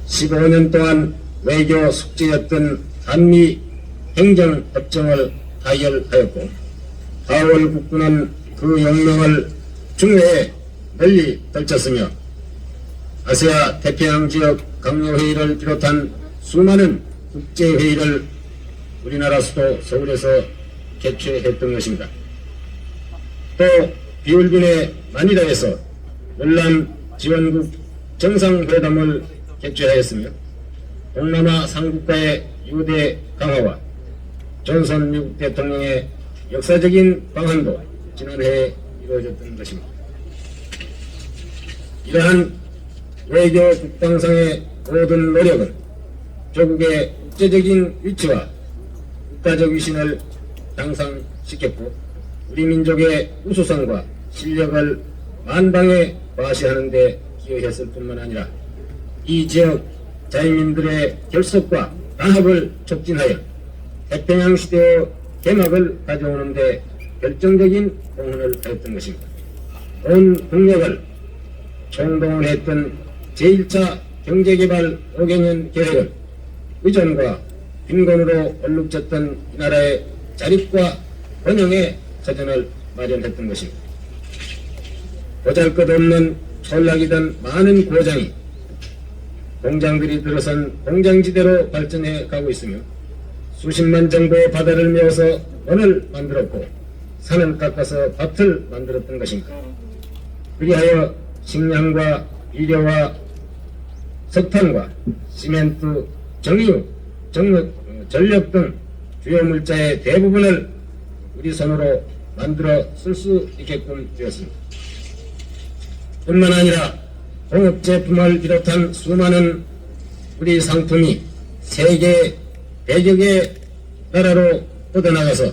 15년 동안 외교 숙제였던 한미 행정협정을 타결하였고 4월 국군은 그 영명을 중회에 널리 펼쳤으며 아시아 태평양 지역 강요회의를 비롯한 수많은 국제회의를 우리나라 수도 서울에서 개최했던 것입니다. 또 비올빈의 마니라에서 열람 지원국 정상회담을 개최하였으며 동남아 상국가의 유대 강화와 존슨 미국 대통령의 역사적인 방한도 지난해에 이루어졌던 것입니다. 이러한 외교 국방상의 모든 노력은 조국의 국제적인 위치와 국가적 위신을 향상시켰고 우리 민족의 우수성과 실력을 만방에 과시하는 데 기여했을 뿐만 아니라 이 지역 자연민들의 결속과 단합을 촉진하여 태평양 시대의 개막을 가져오는 데 결정적인 공헌을 하였던 것입니다. 온 국력을 총동원했던 제1차 경제개발 5개년 계획을 의존과 빈곤으로 얼룩졌던 이 나라의 자립과 번영의 터전을 마련했던 것입니다. 보잘것없는 촌락이던 많은 고장이 공장들이 들어선 공장지대로 발전해 가고 있으며 수십만 정도의 바다를 메워서 원을 만들었고 산을 깎아서 밭을 만들었던 것입니다. 그리하여 식량과 비료와 석탄과 시멘트, 정유, 전력 등 주요 물자의 대부분을 우리 손으로 만들어 쓸 수 있게끔 되었습니다. 뿐만 아니라 공업 제품을 비롯한 수많은 우리 상품이 세계 100여 개 나라로 뻗어나가서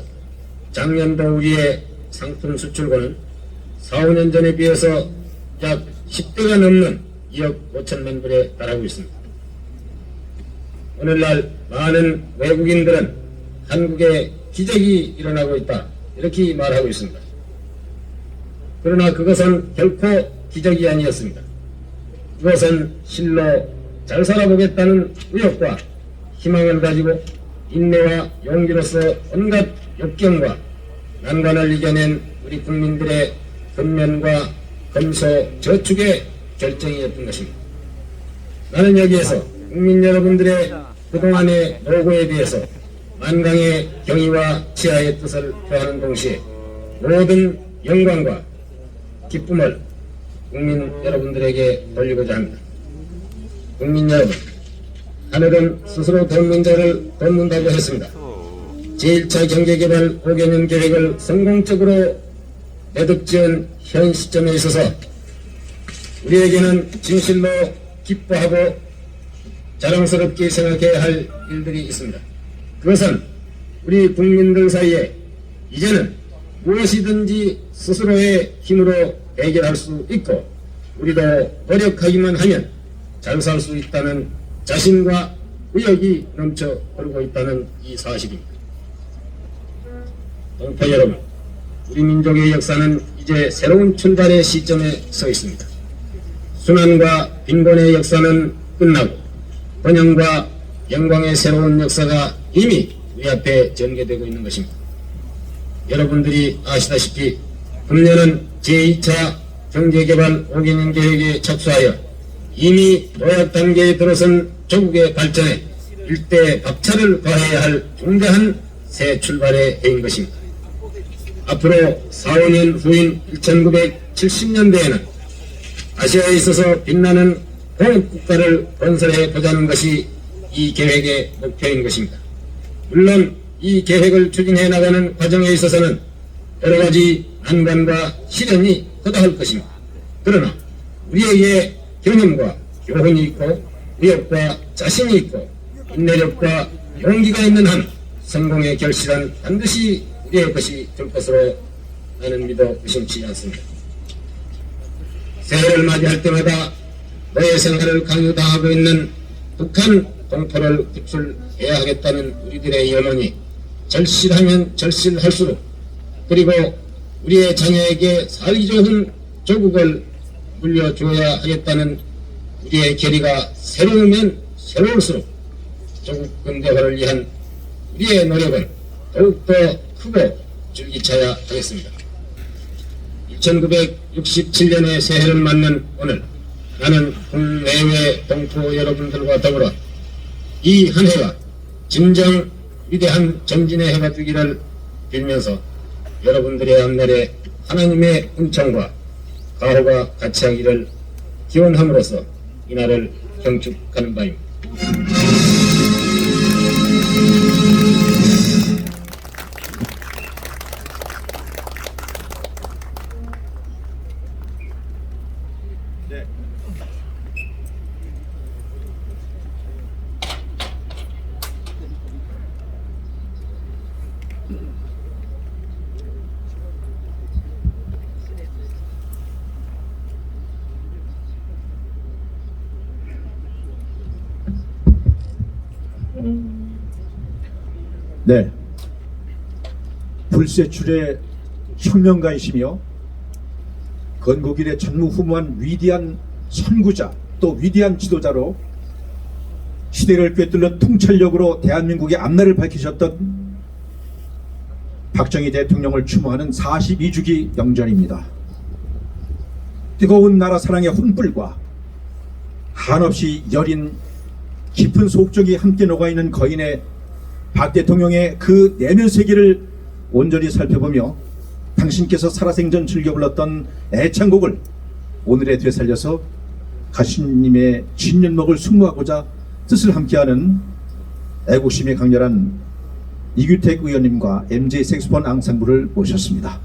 작년도 우리의 상품 수출고는 4, 5년 전에 비해서 약 10배가 넘는 2억 5천만 불에 달하고 있습니다. 오늘날 많은 외국인들은 한국에 기적이 일어나고 있다 이렇게 말하고 있습니다. 그러나 그것은 결코 기적이 아니었습니다. 그것은 실로 잘 살아보겠다는 의욕과 희망을 가지고 인내와 용기로서 온갖 역경과 난관을 이겨낸 우리 국민들의 근면과 검소 저축의 결정이었던 것입니다. 나는 여기에서 국민 여러분들의 그동안의 노고에 대해서 만강의 경의와 치하의 뜻을 표하는 동시에 모든 영광과 기쁨을 국민 여러분들에게 돌리고자 합니다. 국민 여러분, 하늘은 스스로 돕는 자를 돕는다고 했습니다. 제1차 경제개발 5개년 계획을 성공적으로 매듭지은 현 시점에 있어서 우리에게는 진실로 기뻐하고 자랑스럽게 생각해야 할 일들이 있습니다. 그것은 우리 국민들 사이에 이제는 무엇이든지 스스로의 힘으로 해결할 수 있고 우리도 노력하기만 하면 잘 살 수 있다는 자신과 의욕이 넘쳐 흐르고 있다는 이 사실입니다. 동포 여러분, 우리 민족의 역사는 이제 새로운 출발의 시점에 서 있습니다. 순환과 빈곤의 역사는 끝나고 번영과 영광의 새로운 역사가 이미 우리 앞에 전개되고 있는 것입니다. 여러분들이 아시다시피 금년은 제2차 경제개발 5개년 계획에 착수하여 이미 도약 단계에 들어선 조국의 발전에 일대 박차를 가해야 할 중대한 새 출발의 해인 것입니다. 앞으로 4, 5년 후인 1970년대에는 아시아에 있어서 빛나는 공업국가를 건설해 보자는 것이 이 계획의 목표인 것입니다. 물론 이 계획을 추진해 나가는 과정에 있어서는 여러 가지 난관과 시련이 허다할 것입니다. 그러나 우리에게 경험과 교훈이 있고 의욕과 자신이 있고 인내력과 용기가 있는 한 성공의 결실은 반드시 우리의 것이 될 것으로 나는 믿어 의심치 않습니다. 새해를 맞이할 때마다 노예 생활을 강요당하고 있는 북한 동포를 구출해야 하겠다는 우리들의 염원이 절실하면 절실할수록, 그리고 우리의 자녀에게 살기 좋은 조국을 물려줘야 하겠다는 우리의 결의가 새로우면 새로울수록 조국 근대화를 위한 우리의 노력은 더욱더 크고 줄기차야 하겠습니다. 1967년의 새해를 맞는 오늘, 나는 국내외 동포 여러분들과 더불어 이 한 해가 진정 위대한 정진의 해가 되기를 빌면서 여러분들의 앞날에 하나님의 은총과 가호가 같이 하기를 기원함으로써 이날을 경축하는 바입니다. 네, 불세출의 혁명가이시며 건국일의 전무후무한 위대한 선구자, 또 위대한 지도자로 시대를 꿰뚫는 통찰력으로 대한민국의 앞날을 밝히셨던 박정희 대통령을 추모하는 42주기 영전입니다. 뜨거운 나라 사랑의 혼불과 한없이 여린 깊은 속정이 함께 녹아있는 거인의 박 대통령의 그 내면 세계를 온전히 살펴보며 당신께서 살아생전 즐겨 불렀던 애창곡을 오늘에 되살려서 가신님의 진면목을 숙무하고자 뜻을 함께하는 애국심이 강렬한 이규택 의원님과 MJ 색소폰 앙상블을 모셨습니다.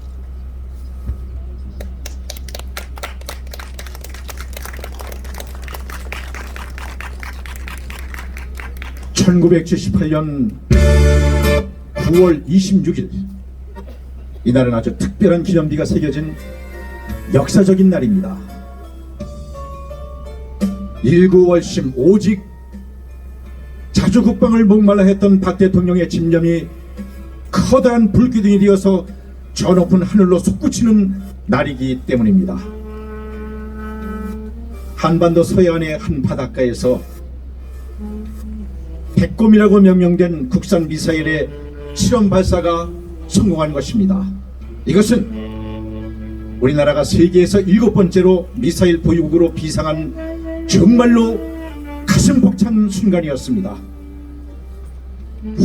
(1978년 9월 26일) 이날은 아주 특별한 기념비가 새겨진 역사적인 날입니다. 일구월심 오직 자주국방을 목말라 했던 박 대통령의 집념이 커다란 불기둥이 되어서 저 높은 하늘로 솟구치는 날이기 때문입니다. 한반도 서해안의 한 바닷가에서 백곰이라고 명명된 국산 미사일의 실험 발사가 성공한 것입니다. 이것은 우리나라가 세계에서 7번째로 미사일 보유국으로 비상한 정말로 가슴 벅찬 순간이었습니다.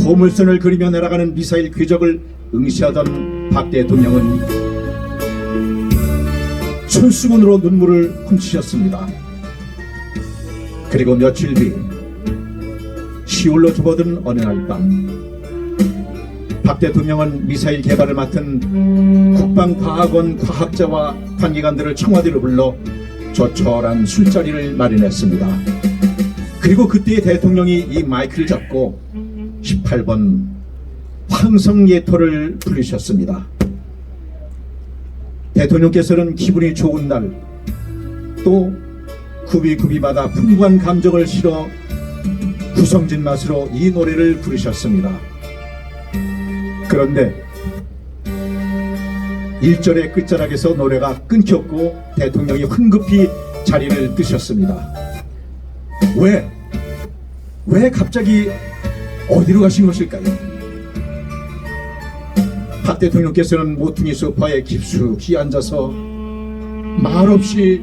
포물선을 그리며 날아가는 미사일 궤적을 응시하던 박 대통령은 손수건으로 눈물을 훔치셨습니다. 그리고 며칠 뒤 시울로 접어든 어느 날 밤, 박 대통령은 미사일 개발을 맡은 국방과학원 과학자와 관계관들을 청와대로 불러 조촐한 술자리를 마련했습니다. 그리고 그때의 대통령이 이 마이크를 잡고 18번 황성예토를 부르셨습니다. 대통령께서는 기분이 좋은 날, 또 굽이굽이마다 풍부한 감정을 실어 구성진 맛으로 이 노래를 부르셨습니다. 그런데 1절의 끝자락에서 노래가 끊겼고 대통령이 황급히 자리를 뜨셨습니다. 왜 갑자기 어디로 가신 것일까요? 박 대통령께서는 모퉁이 소파에 깊숙이 앉아서 말없이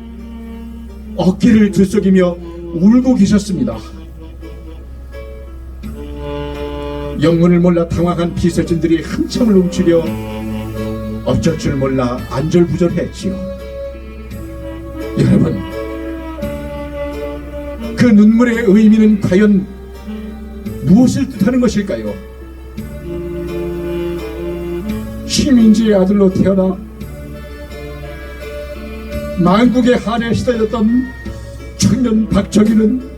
어깨를 들썩이며 울고 계셨습니다. 영문을 몰라 당황한 비서진들이 한참을 움츠려 어쩔 줄 몰라 안절부절했지요. 여러분, 그 눈물의 의미는 과연 무엇을 뜻하는 것일까요? 식민지의 아들로 태어나 만국의 한에 시달렸던 청년 박정희는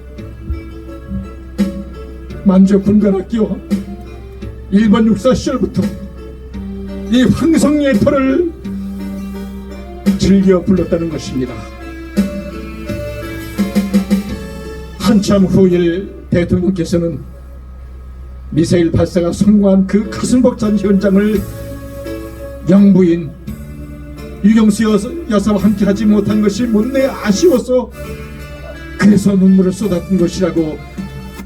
만주 군관학교와 일본 육사 시절부터 이 황성예터를 즐겨 불렀다는 것입니다. 한참 후일 대통령께서는 미사일 발사가 성공한 그 가슴 벅찬 현장을 영부인 유경수 여사와 함께 하지 못한 것이 못내 아쉬워서 그래서 눈물을 쏟았던 것이라고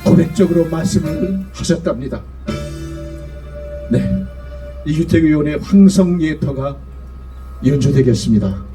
고백적으로 말씀을 하셨답니다. 네, 이규택 의원의 황성예터가 연주되겠습니다.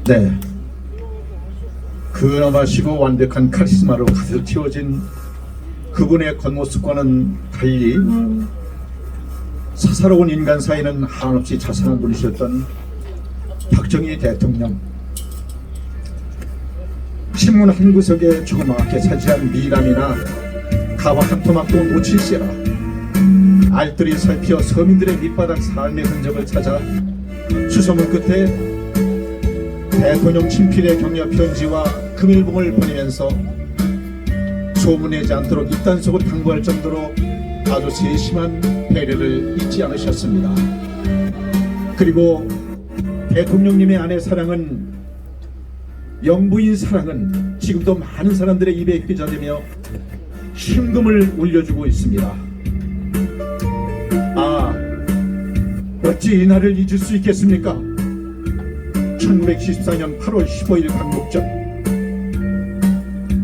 네, 근엄하시고 완벽한 카리스마로 가득 채워진 그분의 겉모습과는 달리 사사로운 인간 사이는 한없이 자상한 분이셨던 박정희 대통령. 신문 한 구석에 조그맣게 차지한 미남이나 가와 한 토막도 놓칠세라 알뜰히 살피어 서민들의 밑바닥 삶의 흔적을 찾아 수소문 끝에 대통령 친필의 격려 편지와 금일봉을 보내면서 소문내지 않도록 입단속을 당부할 정도로 아주 세심한 배려를 잊지 않으셨습니다. 그리고 대통령님의 아내 사랑은, 영부인 사랑은 지금도 많은 사람들의 입에 휘저으며 심금을 울려주고 있습니다. 아, 어찌 이 날을 잊을 수 있겠습니까? 1974년 8월 15일 광복절,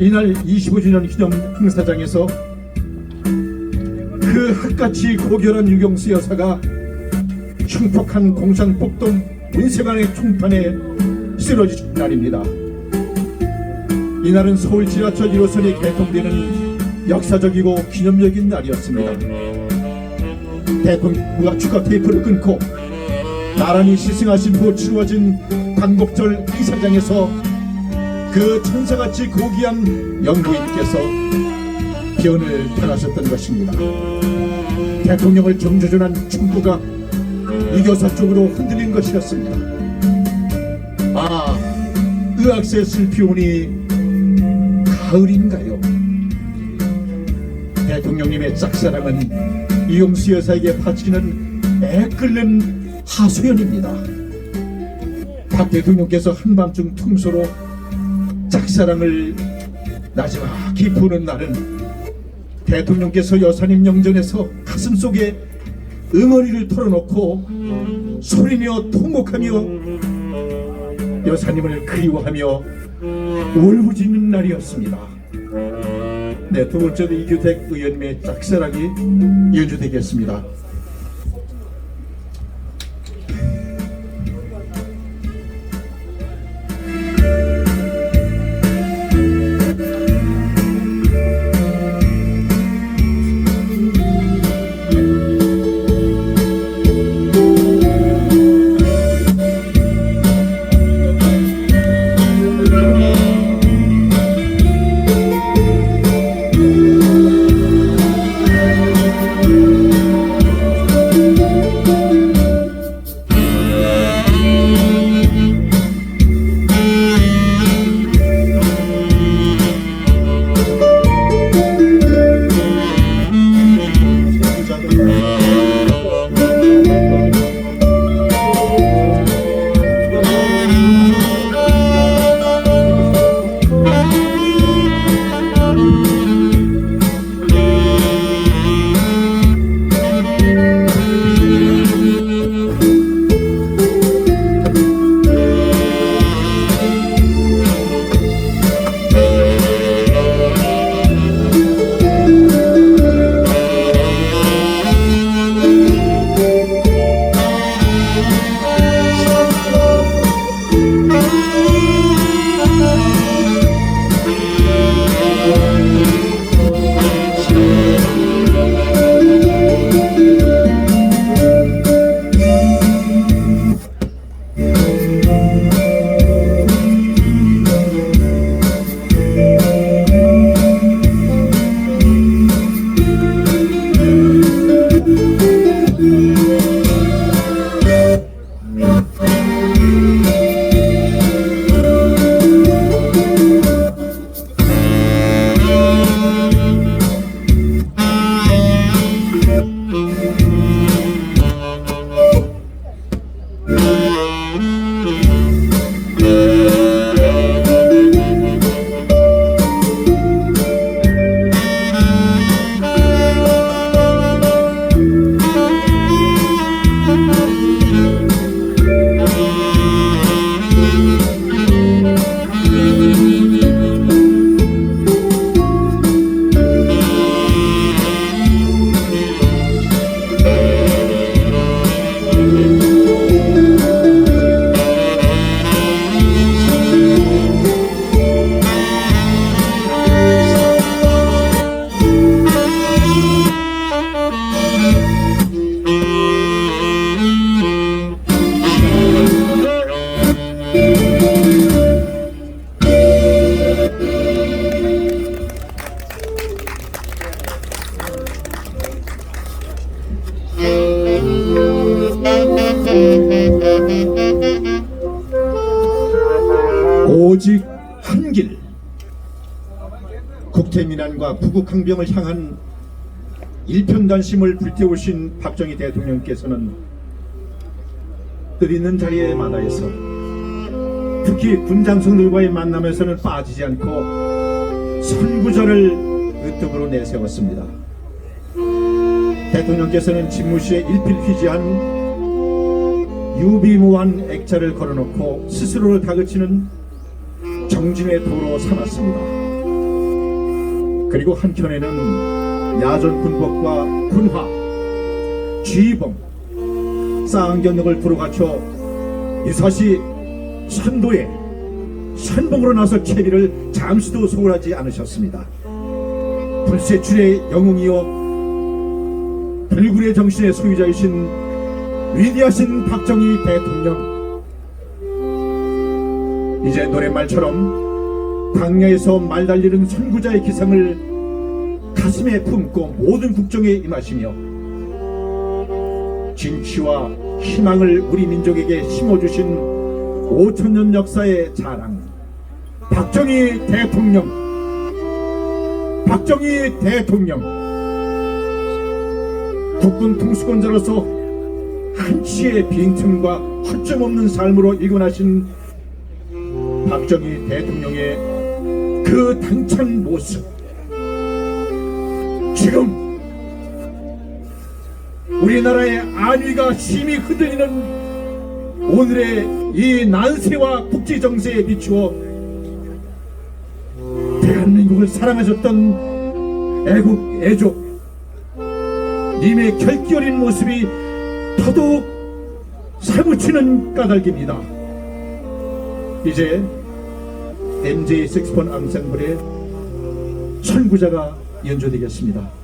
이날 25주년 기념 행사장에서 그 흙같이 고결한 유경수 여사가 흉폭한 공산폭동 군세관의 총판에 쓰러진 날입니다. 이날은 서울 지하철 1호선이 개통되는 역사적이고 기념적인 날이었습니다. 대통령과 축하 테이프를 끊고 나란히 시승하신 후 치루어진 광복절 행사장에서 그 천사같이 고귀한 영부인께서 변을 편하셨던 것입니다. 대통령을 경조전한 춤부가 유교사 쪽으로 흔들린 것이었습니다. 아, 의학세 슬피 오니 가을인가요? 대통령님의 짝사랑은 이용수 여사에게 바치는 애끓는 하소연입니다. 박 대통령께서 한밤중 퉁소로 짝사랑을 나지막히 부는 날은 대통령께서 여사님 영전에서 가슴속에 응어리를 털어놓고 소리며 통곡하며 여사님을 그리워하며 울부짖는 날이었습니다. 네, 두 번째도 이규택 의원님의 짝사랑이 연주되겠습니다. 오직 한 길, 국태민안과 부국항병을 향한 일편단심을 불태우신 박정희 대통령께서는 뜻있는 자리에 마다에서 특히 군장성들과의 만남에서는 빠지지 않고 선구절을 으뜸으로 내세웠습니다. 대통령께서는 집무실에 일필휘지한 유비무한 액자를 걸어놓고 스스로를 다그치는 정진의 도로 삼았습니다. 그리고 한켠에는 야전 군법과 군화, 쥐봉, 쌍견력을 불어갖춰 이사시 선도에 선봉으로 나서 채비를 잠시도 소홀하지 않으셨습니다. 불세출의 영웅이요 불굴의 정신의 소유자이신 위대하신 박정희 대통령, 이제 노랫말처럼 광야에서 말 달리는 선구자의 기상을 가슴에 품고 모든 국정에 임하시며 진취와 희망을 우리 민족에게 심어주신 5천년 역사의 자랑 박정희 대통령, 박정희 대통령, 국군 통수권자로서 한치의 빈틈과 허점 없는 삶으로 일관하신 박정희 대통령의 그 당찬 모습, 지금 우리나라의 안위가 심히 흔들리는 오늘의 이 난세와 국제 정세에 비추어 대한민국을 사랑하셨던 애국 애족 님의 결기 어린 모습이 더더욱 사무치는 까닭입니다. 이제 MJ 색스폰 앙상블의 선구자가 연주되겠습니다.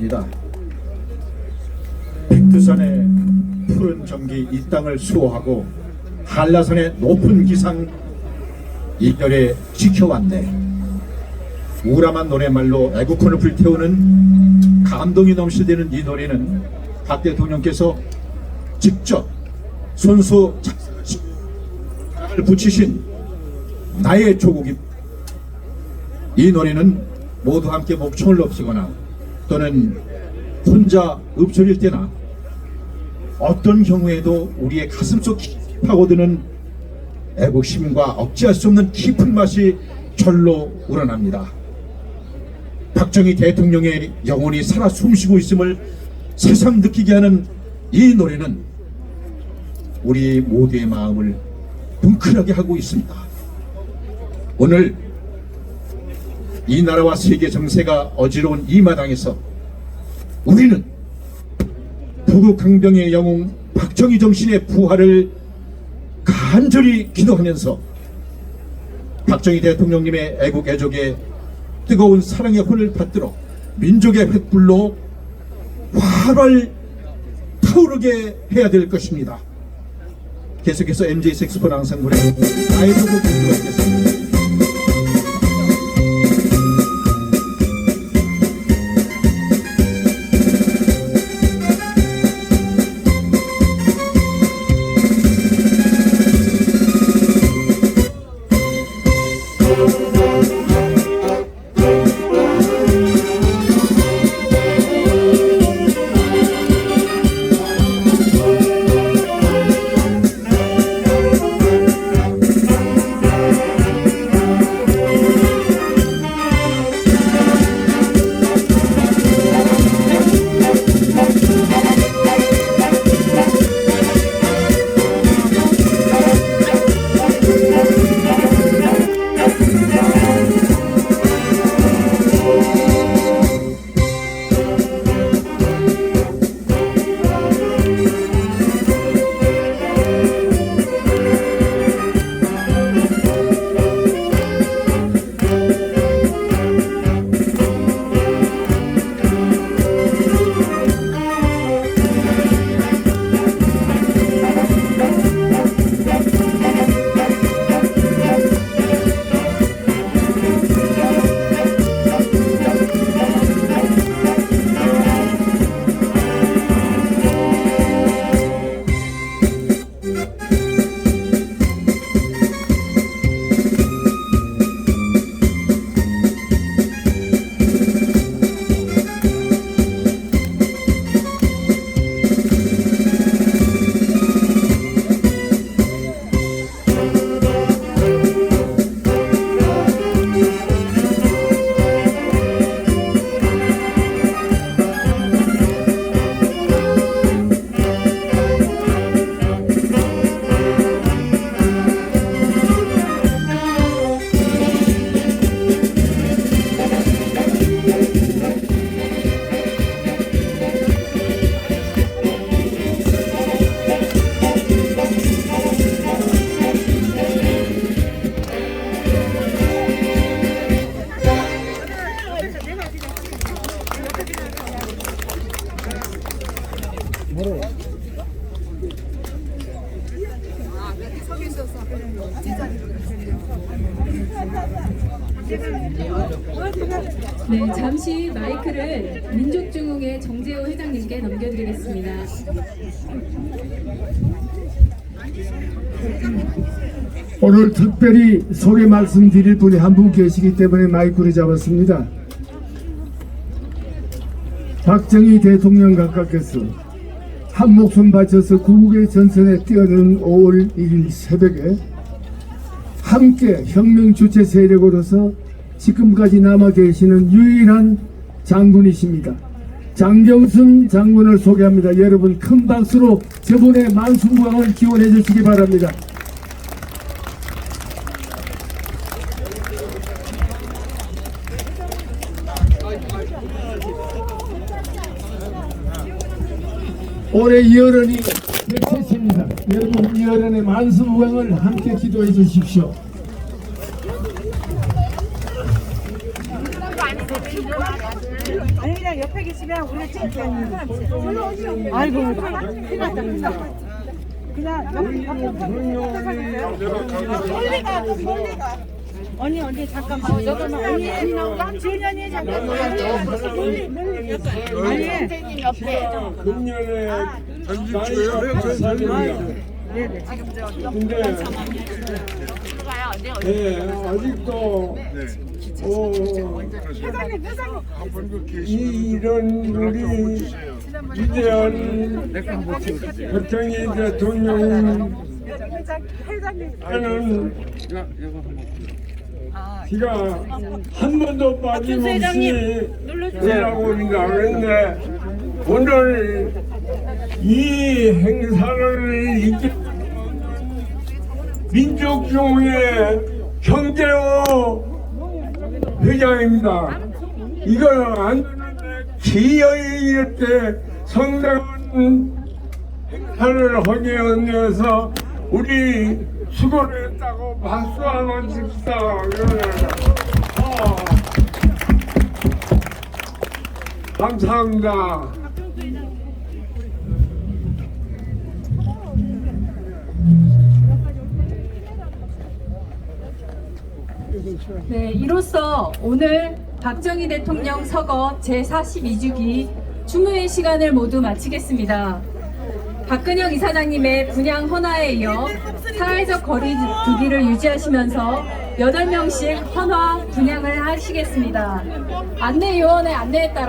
있습니다. 백두산의 푸른 정기 이 땅을 수호하고 한라산의 높은 기상 이별에 지켜왔네. 우람한 노래말로 애국혼을 불태우는 감동이 넘실대는 이 노래는 박 대통령께서 직접 손수 작사를 붙이신 나의 조국입니다. 이 노래는 모두 함께 목청을 높이거나 또는 혼자 읊조릴 때나 어떤 경우에도 우리의 가슴속 깊이 파고드는 애국심과 억제할 수 없는 깊은 맛이 절로 우러납니다. 박정희 대통령의 영혼이 살아 숨쉬고 있음을 새삼 느끼게 하는 이 노래는 우리 모두의 마음을 뭉클하게 하고 있습니다. 오늘 이 나라와 세계 정세가 어지러운 이 마당에서 우리는 부국강병의 영웅 박정희 정신의 부활을 간절히 기도하면서 박정희 대통령님의 애국 애족에 뜨거운 사랑의 혼을 받들어 민족의 횃불로 활활 타오르게 해야 될 것입니다. 계속해서 MJ 색소폰 앙상블의 나의 조국 듣도록하겠습니다. 네, 잠시 마이크를 민족중흥회 정재호 회장님께 넘겨드리겠습니다. 오늘 특별히 소개 말씀드릴 분이 한 분 계시기 때문에 마이크를 잡았습니다. 박정희 대통령 각하께서 한 목숨 바쳐서 구국의 전선에 뛰어드는 5월 1일 새벽에 함께 혁명 주체 세력으로서 지금까지 남아 계시는 유일한 장군이십니다. 장경순 장군을 소개합니다. 여러분 큰 박수로 저분의 만수무강을 기원해 주시기 바랍니다. 올해 이어른이 100세입니다. 여러분 이어른의 만수무강을 함께 기도해 주십시오. 아니 그냥 이사장 옆에 계시면 우리가 찍을게. 아이고, 큰일 났다. 그냥 옆에 멀리가. 언니 잠깐 봐. 언니 주연이 잠깐 봐. 선생님 옆에. 금년에 전집주예요. 네네 지금 근데 아직도 이런 우리 위대한 박정희 대통령 하는 제가 한 번도 빠짐없이 일하고 있습니다. 그런데 오늘 이 행사를 이끌 민족중흥회 경제호 회장입니다. 이걸 안 되는데 기어이 이렇게 성당한 행사를 하게 되어서 우리 수고를 했다고 박수 한번 칩시다. 감사합니다. 네, 이로써 오늘 박정희 대통령 서거 제42주기 추모의 시간을 모두 마치겠습니다. 박근영 이사장님의 분향 헌화에 이어 사회적 거리 두기를 유지하시면서 8명씩 헌화 분향을 하시겠습니다. 안내 요원의 안내에 따라